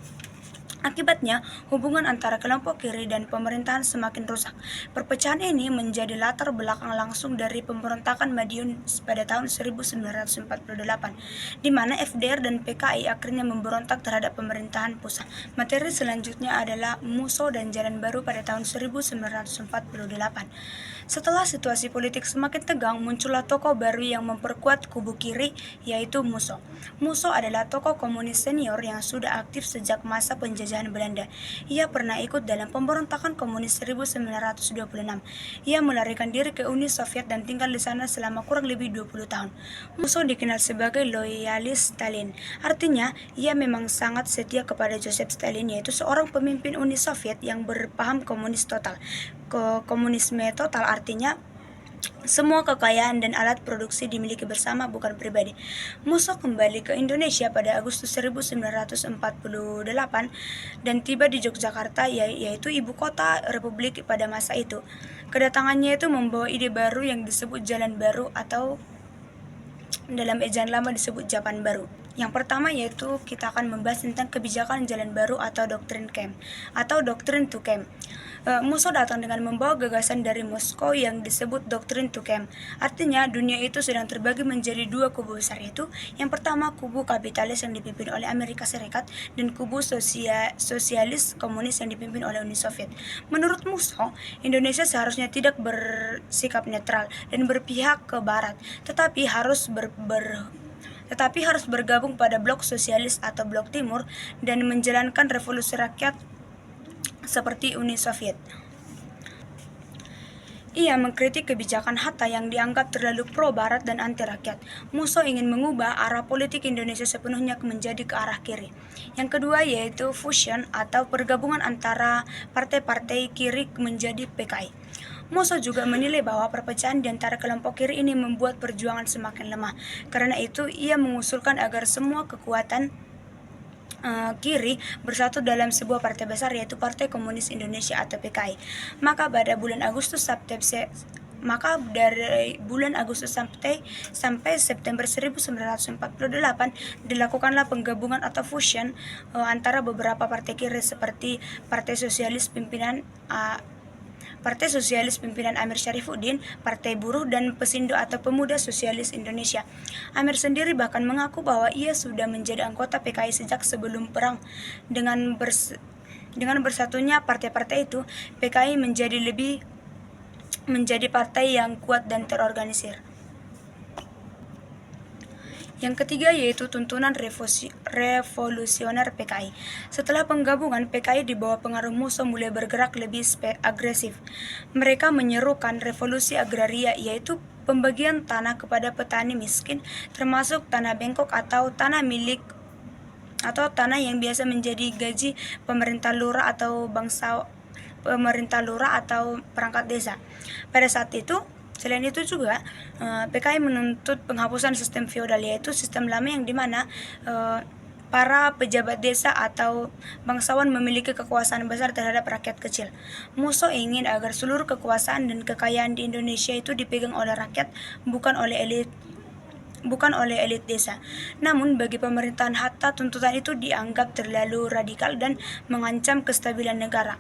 Akibatnya, hubungan antara kelompok kiri dan pemerintahan semakin rusak. Perpecahan ini menjadi latar belakang langsung dari pemberontakan Madiun pada tahun 1948, di mana FDR dan PKI akhirnya memberontak terhadap pemerintahan pusat. Materi selanjutnya adalah Musso dan Jalan Baru pada tahun 1948. Setelah situasi politik semakin tegang, muncullah tokoh baru yang memperkuat kubu kiri, yaitu Musso. Musso adalah tokoh komunis senior yang sudah aktif sejak masa penjajahan penjajahan Belanda. Ia pernah ikut dalam pemberontakan komunis 1926. Ia melarikan diri ke Uni Soviet dan tinggal di sana selama kurang lebih 20 tahun. Musso dikenal sebagai loyalis Stalin. Artinya, ia memang sangat setia kepada Joseph Stalin, yaitu seorang pemimpin Uni Soviet yang berpaham komunis total. Komunisme total artinya semua kekayaan dan alat produksi dimiliki bersama, bukan pribadi. Musso kembali ke Indonesia pada Agustus 1948 dan tiba di Yogyakarta, yaitu ibu kota Republik pada masa itu. Kedatangannya itu membawa ide baru yang disebut Jalan Baru atau dalam ejaan lama disebut Japan Baru. Yang pertama yaitu kita akan membahas tentang kebijakan Jalan Baru atau doktrin Camp atau doktrin to Camp. Musso datang dengan membawa gagasan dari Moskow yang disebut doktrin to Camp. Artinya dunia itu sedang terbagi menjadi dua kubu besar, yaitu yang pertama kubu kapitalis yang dipimpin oleh Amerika Serikat dan kubu sosialis komunis yang dipimpin oleh Uni Soviet. Menurut Musso, Indonesia seharusnya tidak bersikap netral dan berpihak ke Barat, tetapi harus bergabung pada blok sosialis atau blok timur dan menjalankan revolusi rakyat seperti Uni Soviet. Ia mengkritik kebijakan Hatta yang dianggap terlalu pro-barat dan anti-rakyat. Musso ingin mengubah arah politik Indonesia sepenuhnya menjadi ke arah kiri. Yang kedua yaitu fusion atau pergabungan antara partai-partai kiri menjadi PKI. Musso juga menilai bahwa perpecahan di antara kelompok kiri ini membuat perjuangan semakin lemah. Karena itu, ia mengusulkan agar semua kekuatan kiri bersatu dalam sebuah partai besar, yaitu Partai Komunis Indonesia atau PKI. Maka dari bulan Agustus sampai September 1948 dilakukanlah penggabungan atau fusion antara beberapa partai kiri seperti Partai Sosialis pimpinan Amir Syarifuddin, Partai Buruh, dan Pesindo atau Pemuda Sosialis Indonesia. Amir sendiri bahkan mengaku bahwa ia sudah menjadi anggota PKI sejak sebelum perang. Dengan bersatunya partai-partai itu, PKI menjadi partai yang kuat dan terorganisir. Yang ketiga yaitu tuntunan revolusioner PKI. Setelah penggabungan, PKI di bawah pengaruh Musso mulai bergerak lebih agresif. Mereka menyerukan revolusi agraria, yaitu pembagian tanah kepada petani miskin, termasuk tanah bengkok atau tanah milik atau tanah yang biasa menjadi gaji pemerintah lurah atau perangkat desa. Pada saat itu, selain itu juga, PKI menuntut penghapusan sistem feodal, yaitu sistem lama yang dimana para pejabat desa atau bangsawan memiliki kekuasaan besar terhadap rakyat kecil. Musso ingin agar seluruh kekuasaan dan kekayaan di Indonesia itu dipegang oleh rakyat, bukan oleh elit desa. Namun bagi pemerintahan Hatta, tuntutan itu dianggap terlalu radikal dan mengancam kestabilan negara.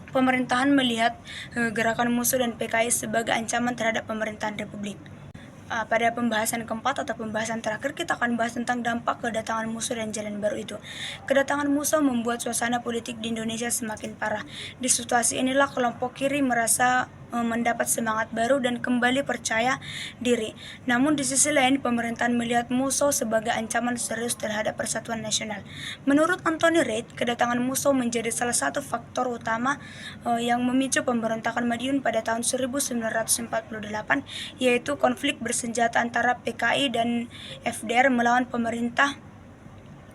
Pemerintahan melihat gerakan Musso dan PKI sebagai ancaman terhadap pemerintahan Republik. Pada pembahasan keempat atau pembahasan terakhir, kita akan bahas tentang dampak kedatangan Musso dan Jalan Baru itu. Kedatangan Musso membuat suasana politik di Indonesia semakin parah. Di situasi inilah kelompok kiri merasa mendapat semangat baru dan kembali percaya diri. Namun di sisi lain, pemerintahan melihat Musso sebagai ancaman serius terhadap persatuan nasional. Menurut Anthony Reid, kedatangan Musso menjadi salah satu faktor utama yang memicu pemberontakan Madiun pada tahun 1948, yaitu konflik bersenjata antara PKI dan FDR melawan pemerintah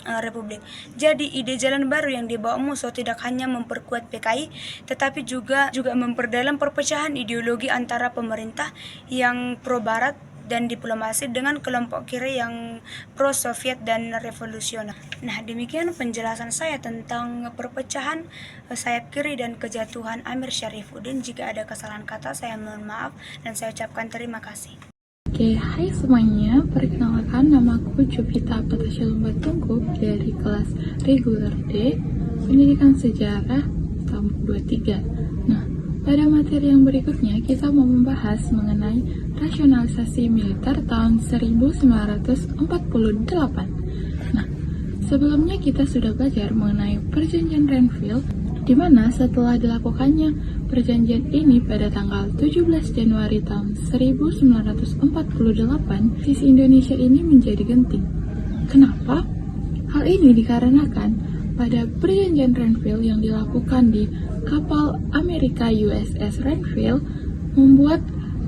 Republik. Jadi ide Jalan Baru yang dibawa Musso tidak hanya memperkuat PKI, tetapi juga memperdalam perpecahan ideologi antara pemerintah yang pro Barat dan diplomasi dengan kelompok kiri yang pro Soviet dan revolusioner. Nah, demikian penjelasan saya tentang perpecahan sayap kiri dan kejatuhan Amir Syarifuddin. Jika ada kesalahan kata, saya mohon maaf dan saya ucapkan terima kasih. Oke, hai semuanya, perkenalkan namaku Jupita Patashalum Batungku dari kelas reguler D, Pendidikan Sejarah tahun 23. Nah, pada materi yang berikutnya kita mau membahas mengenai rasionalisasi militer tahun 1948. Nah, sebelumnya kita sudah belajar mengenai Perjanjian Renville, di mana setelah dilakukannya perjanjian ini pada tanggal 17 Januari tahun 1948, sisi Indonesia ini menjadi genting. Kenapa? Hal ini dikarenakan pada perjanjian Renville yang dilakukan di kapal Amerika USS Renville membuat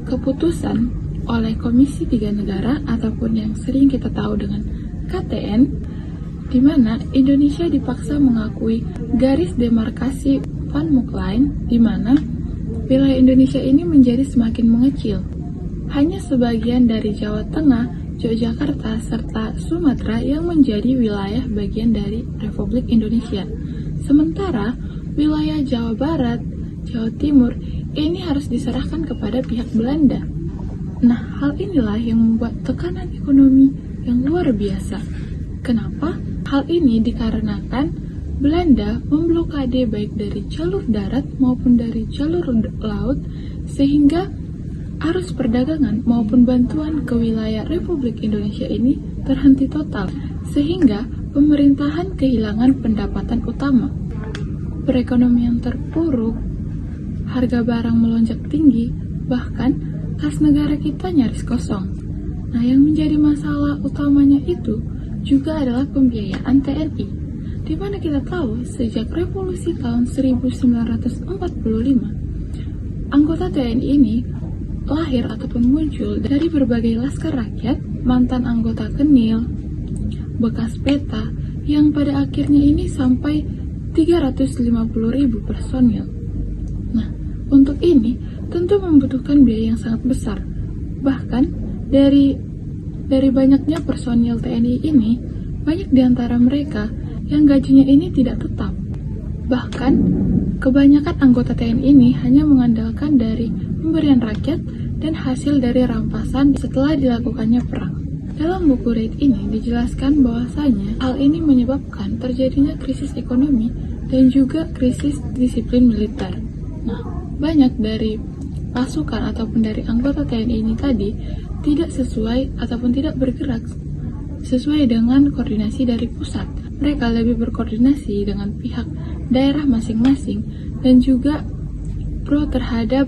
keputusan oleh Komisi Tiga Negara ataupun yang sering kita tahu dengan KTN, di mana Indonesia dipaksa mengakui garis demarkasi Van Mook Line, di mana wilayah Indonesia ini menjadi semakin mengecil. Hanya sebagian dari Jawa Tengah, Yogyakarta, serta Sumatera yang menjadi wilayah bagian dari Republik Indonesia. Sementara wilayah Jawa Barat, Jawa Timur ini harus diserahkan kepada pihak Belanda. Nah, hal inilah yang membuat tekanan ekonomi yang luar biasa. Kenapa? Hal ini dikarenakan Belanda memblokade baik dari jalur darat maupun dari jalur laut, sehingga arus perdagangan maupun bantuan ke wilayah Republik Indonesia ini terhenti total, sehingga pemerintahan kehilangan pendapatan utama. Perekonomian terpuruk, harga barang melonjak tinggi, bahkan kas negara kita nyaris kosong. Nah, yang menjadi masalah utamanya itu juga adalah pembiayaan TNI, di mana kita tahu sejak revolusi tahun 1945, anggota TNI ini lahir ataupun muncul dari berbagai laskar rakyat, mantan anggota Kenil, bekas peta, yang pada akhirnya ini sampai 350.000 personil. Nah, untuk ini tentu membutuhkan biaya yang sangat besar. Bahkan dari banyaknya personil TNI ini, banyak di antara mereka yang gajinya ini tidak tetap. Bahkan kebanyakan anggota TNI ini hanya mengandalkan dari pemberian rakyat dan hasil dari rampasan setelah dilakukannya perang. Dalam buku RAID ini dijelaskan bahwasanya hal ini menyebabkan terjadinya krisis ekonomi dan juga krisis disiplin militer. Nah, banyak dari pasukan ataupun dari anggota TNI ini tadi tidak sesuai ataupun tidak bergerak sesuai dengan koordinasi dari pusat. Mereka lebih berkoordinasi dengan pihak daerah masing-masing dan juga pro terhadap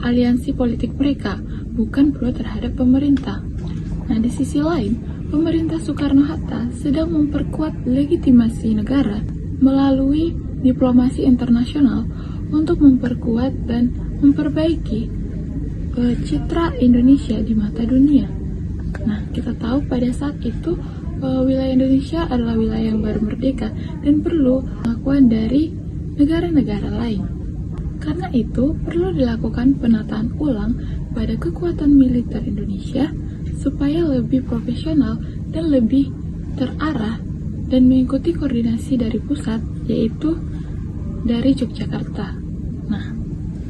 aliansi politik mereka, bukan pro terhadap pemerintah. Nah, di sisi lain, pemerintah Soekarno-Hatta sedang memperkuat legitimasi negara melalui diplomasi internasional untuk memperkuat dan memperbaiki citra Indonesia di mata dunia. Nah, kita tahu pada saat itu wilayah Indonesia adalah wilayah yang baru merdeka dan perlu pengakuan dari negara-negara lain. Karena itu, perlu dilakukan penataan ulang pada kekuatan militer Indonesia supaya lebih profesional dan lebih terarah dan mengikuti koordinasi dari pusat, yaitu dari Yogyakarta. Nah,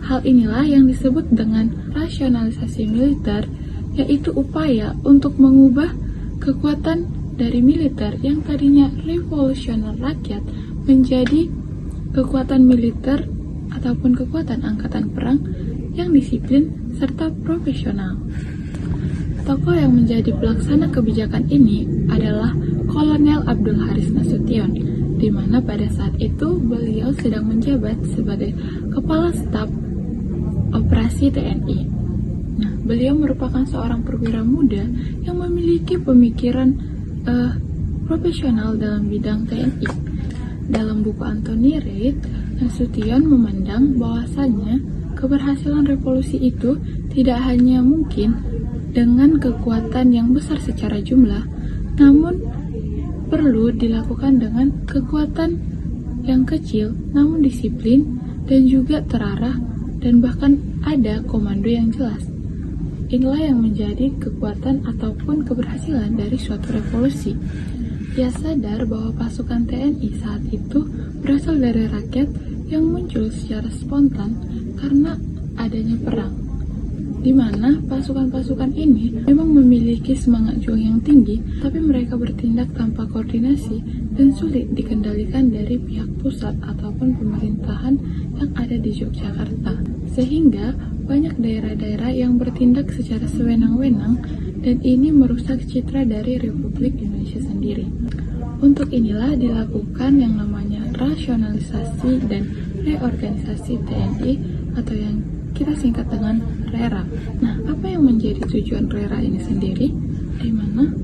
hal inilah yang disebut dengan rasionalisasi militer, yaitu upaya untuk mengubah kekuatan dari militer yang tadinya revolusioner rakyat menjadi kekuatan militer ataupun kekuatan angkatan perang yang disiplin serta profesional. Tokoh yang menjadi pelaksana kebijakan ini adalah Kolonel Abdul Haris Nasution, di mana pada saat itu beliau sedang menjabat sebagai Kepala Staf Operasi TNI. Nah, beliau merupakan seorang perwira muda yang memiliki pemikiran profesional dalam bidang TNI. Dalam buku Anthony Reid, Nasution memandang bahwasannya keberhasilan revolusi itu tidak hanya mungkin dengan kekuatan yang besar secara jumlah, namun perlu dilakukan dengan kekuatan yang kecil namun disiplin dan juga terarah, dan bahkan ada komando yang jelas. Inilah yang menjadi kekuatan ataupun keberhasilan dari suatu revolusi. Ia sadar bahwa pasukan TNI saat itu berasal dari rakyat yang muncul secara spontan karena adanya perang, di mana pasukan-pasukan ini memang memiliki semangat juang yang tinggi, tapi mereka bertindak tanpa koordinasi dan sulit dikendalikan dari pihak pusat ataupun pemerintahan yang ada di Yogyakarta, sehingga banyak daerah-daerah yang bertindak secara sewenang-wenang, dan ini merusak citra dari Republik Indonesia sendiri. Untuk inilah dilakukan yang namanya rasionalisasi dan reorganisasi TNI atau yang kita singkat dengan RERA. Nah, apa yang menjadi tujuan RERA ini sendiri? Di mana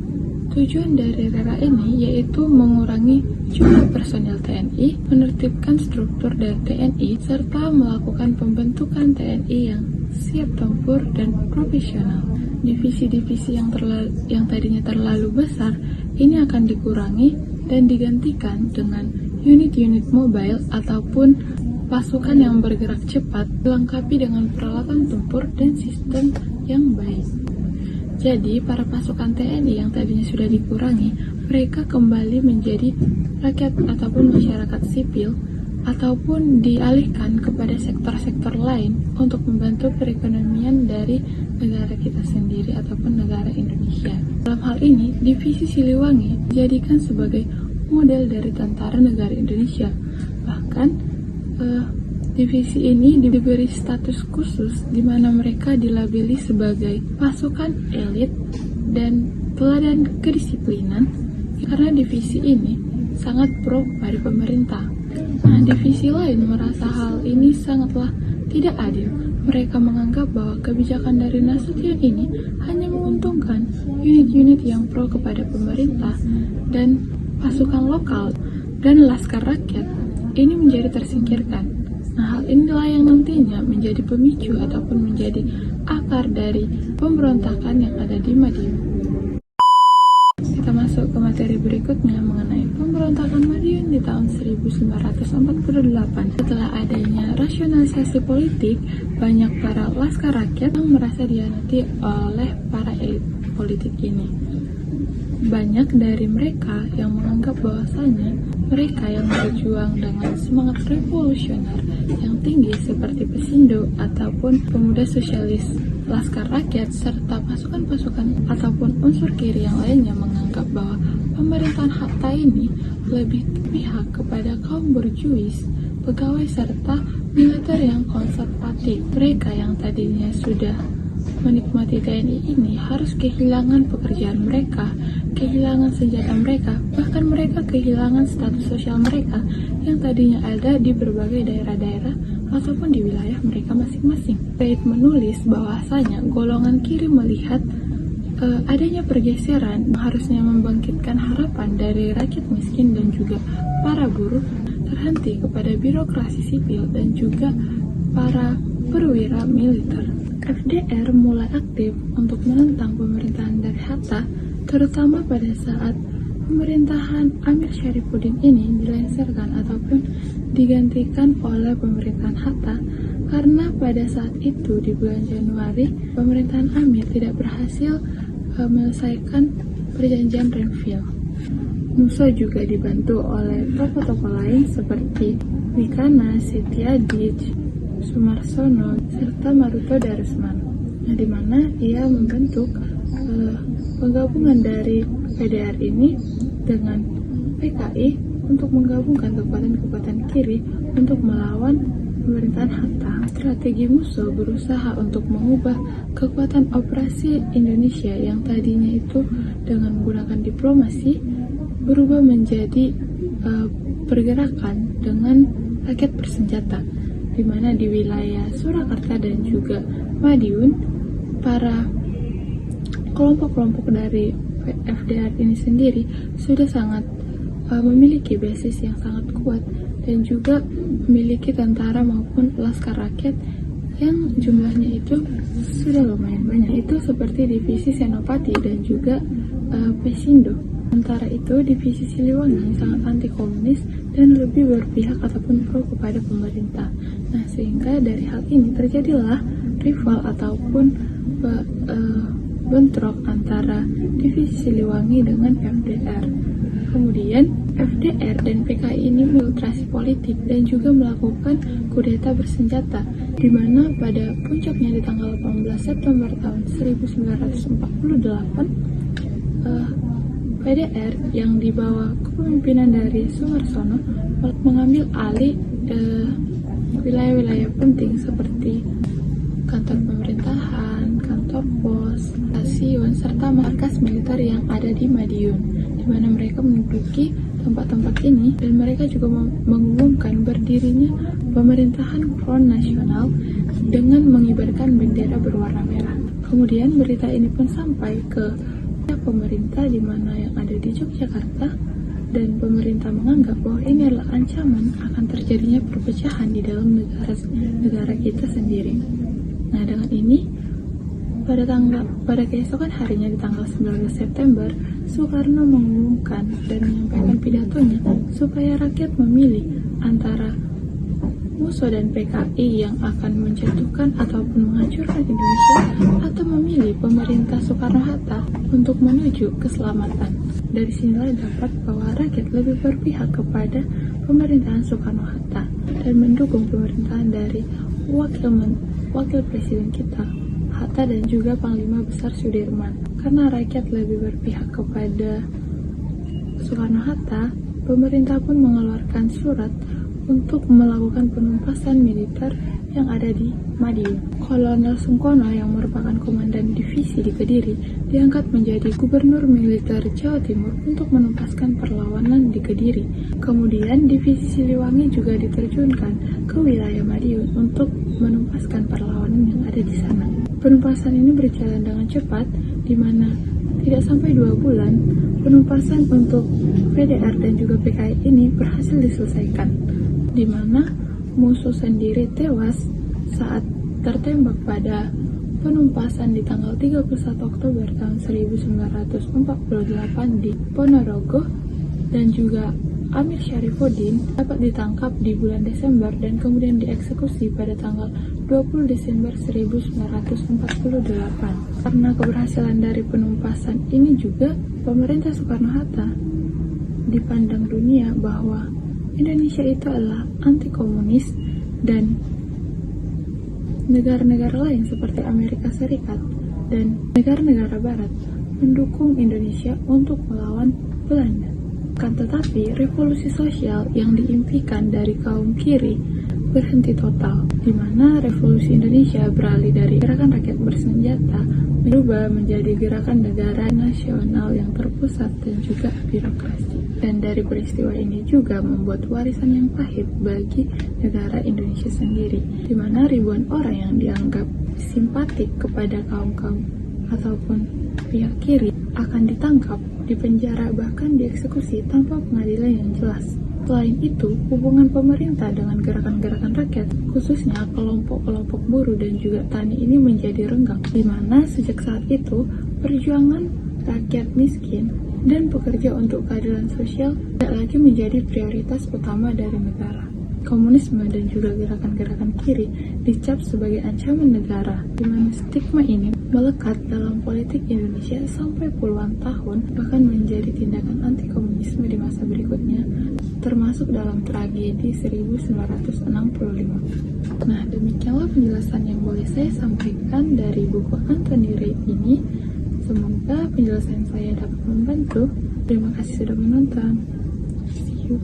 tujuan dari RERA ini yaitu mengurangi jumlah personil TNI, menertibkan struktur dari TNI, serta melakukan pembentukan TNI yang siap tempur dan profesional. Divisi-divisi yang tadinya terlalu besar ini akan dikurangi dan digantikan dengan unit-unit mobile ataupun pasukan yang bergerak cepat, dilengkapi dengan peralatan tempur dan sistem yang baik. Jadi, para pasukan TNI yang tadinya sudah dikurangi, mereka kembali menjadi rakyat ataupun masyarakat sipil, ataupun dialihkan kepada sektor-sektor lain untuk membantu perekonomian dari negara kita sendiri ataupun negara Indonesia. Dalam hal ini, Divisi Siliwangi dijadikan sebagai model dari tentara negara Indonesia. Bahkan, divisi ini diberi status khusus di mana mereka dilabeli sebagai pasukan elit dan teladan kedisiplinan karena divisi ini sangat pro pada pemerintah. Nah, divisi lain merasa hal ini sangatlah tidak adil. Mereka menganggap bahwa kebijakan dari Nasution ini hanya menguntungkan unit-unit yang pro kepada pemerintah dan pasukan lokal dan laskar rakyat ini menjadi tersingkirkan. Nah, hal inilah yang nantinya menjadi pemicu ataupun menjadi akar dari pemberontakan yang ada di Madiun. Kita masuk ke materi berikutnya mengenai pemberontakan Madiun di tahun 1948. Setelah adanya rasionalisasi politik, banyak para laskar rakyat yang merasa dihianati oleh para elit politik ini. Banyak dari mereka yang menganggap bahwasanya mereka yang berjuang dengan semangat revolusioner yang tinggi seperti Pesindo ataupun pemuda sosialis, laskar rakyat, serta pasukan-pasukan ataupun unsur kiri yang lainnya menganggap bahwa pemerintahan Hatta ini lebih pihak kepada kaum borjuis, pegawai, serta militer yang konservatif. Mereka yang tadinya sudah menikmati TNI ini harus kehilangan pekerjaan mereka, kehilangan senjata mereka, bahkan mereka kehilangan status sosial mereka yang tadinya ada di berbagai daerah-daerah ataupun di wilayah mereka masing-masing. Said menulis bahwasanya golongan kiri melihat adanya pergeseran harusnya membangkitkan harapan dari rakyat miskin dan juga para buruh terhenti kepada birokrasi sipil dan juga para perwira militer. FDR mulai aktif untuk menentang pemerintahan dari Hatta, terutama pada saat pemerintahan Amir Syarifuddin ini dilengsarkan ataupun digantikan oleh pemerintahan Hatta, karena pada saat itu di bulan Januari pemerintahan Amir tidak berhasil menyelesaikan perjanjian Renville. Musa juga dibantu oleh tokoh-tokoh lain seperti Nikana, Setiadi, Sumarsono, serta Maruto Darusmano. Nah, di mana ia membentuk penggabungan dari PDR ini dengan PKI untuk menggabungkan kekuatan-kekuatan kiri untuk melawan pemerintahan Hatta. Strategi Musso berusaha untuk mengubah kekuatan operasi Indonesia yang tadinya itu dengan menggunakan diplomasi berubah menjadi pergerakan dengan rakyat bersenjata, di mana di wilayah Surakarta dan juga Madiun, para kelompok-kelompok dari FDR ini sendiri sudah sangat memiliki basis yang sangat kuat dan juga memiliki tentara maupun laskar rakyat yang jumlahnya itu sudah lumayan banyak. Itu seperti divisi Senopati dan juga Pesindo. Sementara itu, divisi Siliwangi sangat anti komunis dan lebih berpihak ataupun pro kepada pemerintah. Nah, sehingga dari hal ini terjadilah rival ataupun bentrok antara divisi Siliwangi dengan FDR. Kemudian FDR dan PKI ini menginfiltrasi politik dan juga melakukan kudeta bersenjata, di mana pada puncaknya di tanggal 18 September tahun 1948 PDR yang dibawa kepemimpinan dari Sumarsono mengambil alih wilayah-wilayah penting seperti kantor pemerintahan, kantor pos, stasiun, serta markas militer yang ada di Madiun, di mana mereka menduduki tempat-tempat ini dan mereka juga mengumumkan berdirinya pemerintahan Front Nasional dengan mengibarkan bendera berwarna merah. Kemudian berita ini pun sampai ke pemerintah di mana yang ada di Yogyakarta dan pemerintah menganggap bahwa ini adalah ancaman akan terjadinya perpecahan di dalam negara kita sendiri. Nah, dengan ini pada keesokan harinya di tanggal 19 September, Soekarno mengumumkan dan menyampaikan pidatonya supaya rakyat memilih antara Musso dan PKI yang akan menjatuhkan ataupun menghancurkan Indonesia, atau memilih pemerintah Soekarno-Hatta untuk menuju keselamatan. Dari sinilah dapat bahwa rakyat lebih berpihak kepada pemerintahan Soekarno-Hatta dan mendukung pemerintahan dari wakil presiden kita, Hatta, dan juga Panglima Besar Sudirman. Karena rakyat lebih berpihak kepada Soekarno-Hatta, pemerintah pun mengeluarkan surat untuk melakukan penumpasan militer yang ada di Madiun. Kolonel Sungkono yang merupakan komandan divisi di Kediri diangkat menjadi gubernur militer Jawa Timur untuk menumpaskan perlawanan di Kediri. Kemudian divisi Siliwangi juga diterjunkan ke wilayah Madiun untuk menumpaskan perlawanan yang ada di sana. Penumpasan ini berjalan dengan cepat, di mana tidak sampai 2 bulan penumpasan untuk PDR dan juga PKI ini berhasil diselesaikan, di mana Musso sendiri tewas saat tertembak pada penumpasan di tanggal 31 Oktober tahun 1948 di Ponorogo, dan juga Amir Syarifuddin dapat ditangkap di bulan Desember dan kemudian dieksekusi pada tanggal 20 Desember 1948. Karena keberhasilan dari penumpasan ini juga, pemerintah Soekarno-Hatta dipandang dunia bahwa Indonesia itu adalah anti komunis, dan negara-negara lain seperti Amerika Serikat dan negara-negara barat mendukung Indonesia untuk melawan Belanda. Kan tetapi revolusi sosial yang diimpikan dari kaum kiri berhenti total, di mana revolusi Indonesia beralih dari gerakan rakyat bersenjata berubah menjadi gerakan negara nasional yang terpusat dan juga birokrasi. Dan dari peristiwa ini juga membuat warisan yang pahit bagi negara Indonesia sendiri, di mana ribuan orang yang dianggap simpatik kepada kaum-kaum ataupun pihak kiri akan ditangkap, dipenjara, bahkan dieksekusi tanpa pengadilan yang jelas. Selain itu, hubungan pemerintah dengan gerakan-gerakan rakyat, khususnya kelompok-kelompok buruh dan juga tani ini menjadi renggang, di mana sejak saat itu perjuangan rakyat miskin dan pekerja untuk keadilan sosial tidak lagi menjadi prioritas utama dari negara. Komunisme dan juga gerakan-gerakan kiri dicap sebagai ancaman negara, di mana stigma ini melekat dalam politik Indonesia sampai puluhan tahun, bahkan menjadi tindakan anti komunisme di masa berikutnya, termasuk dalam tragedi 1965. Nah, demikianlah penjelasan yang boleh saya sampaikan dari buku Anthony Reid ini. Semoga penjelasan saya dapat membantu. Terima kasih sudah menonton. See you.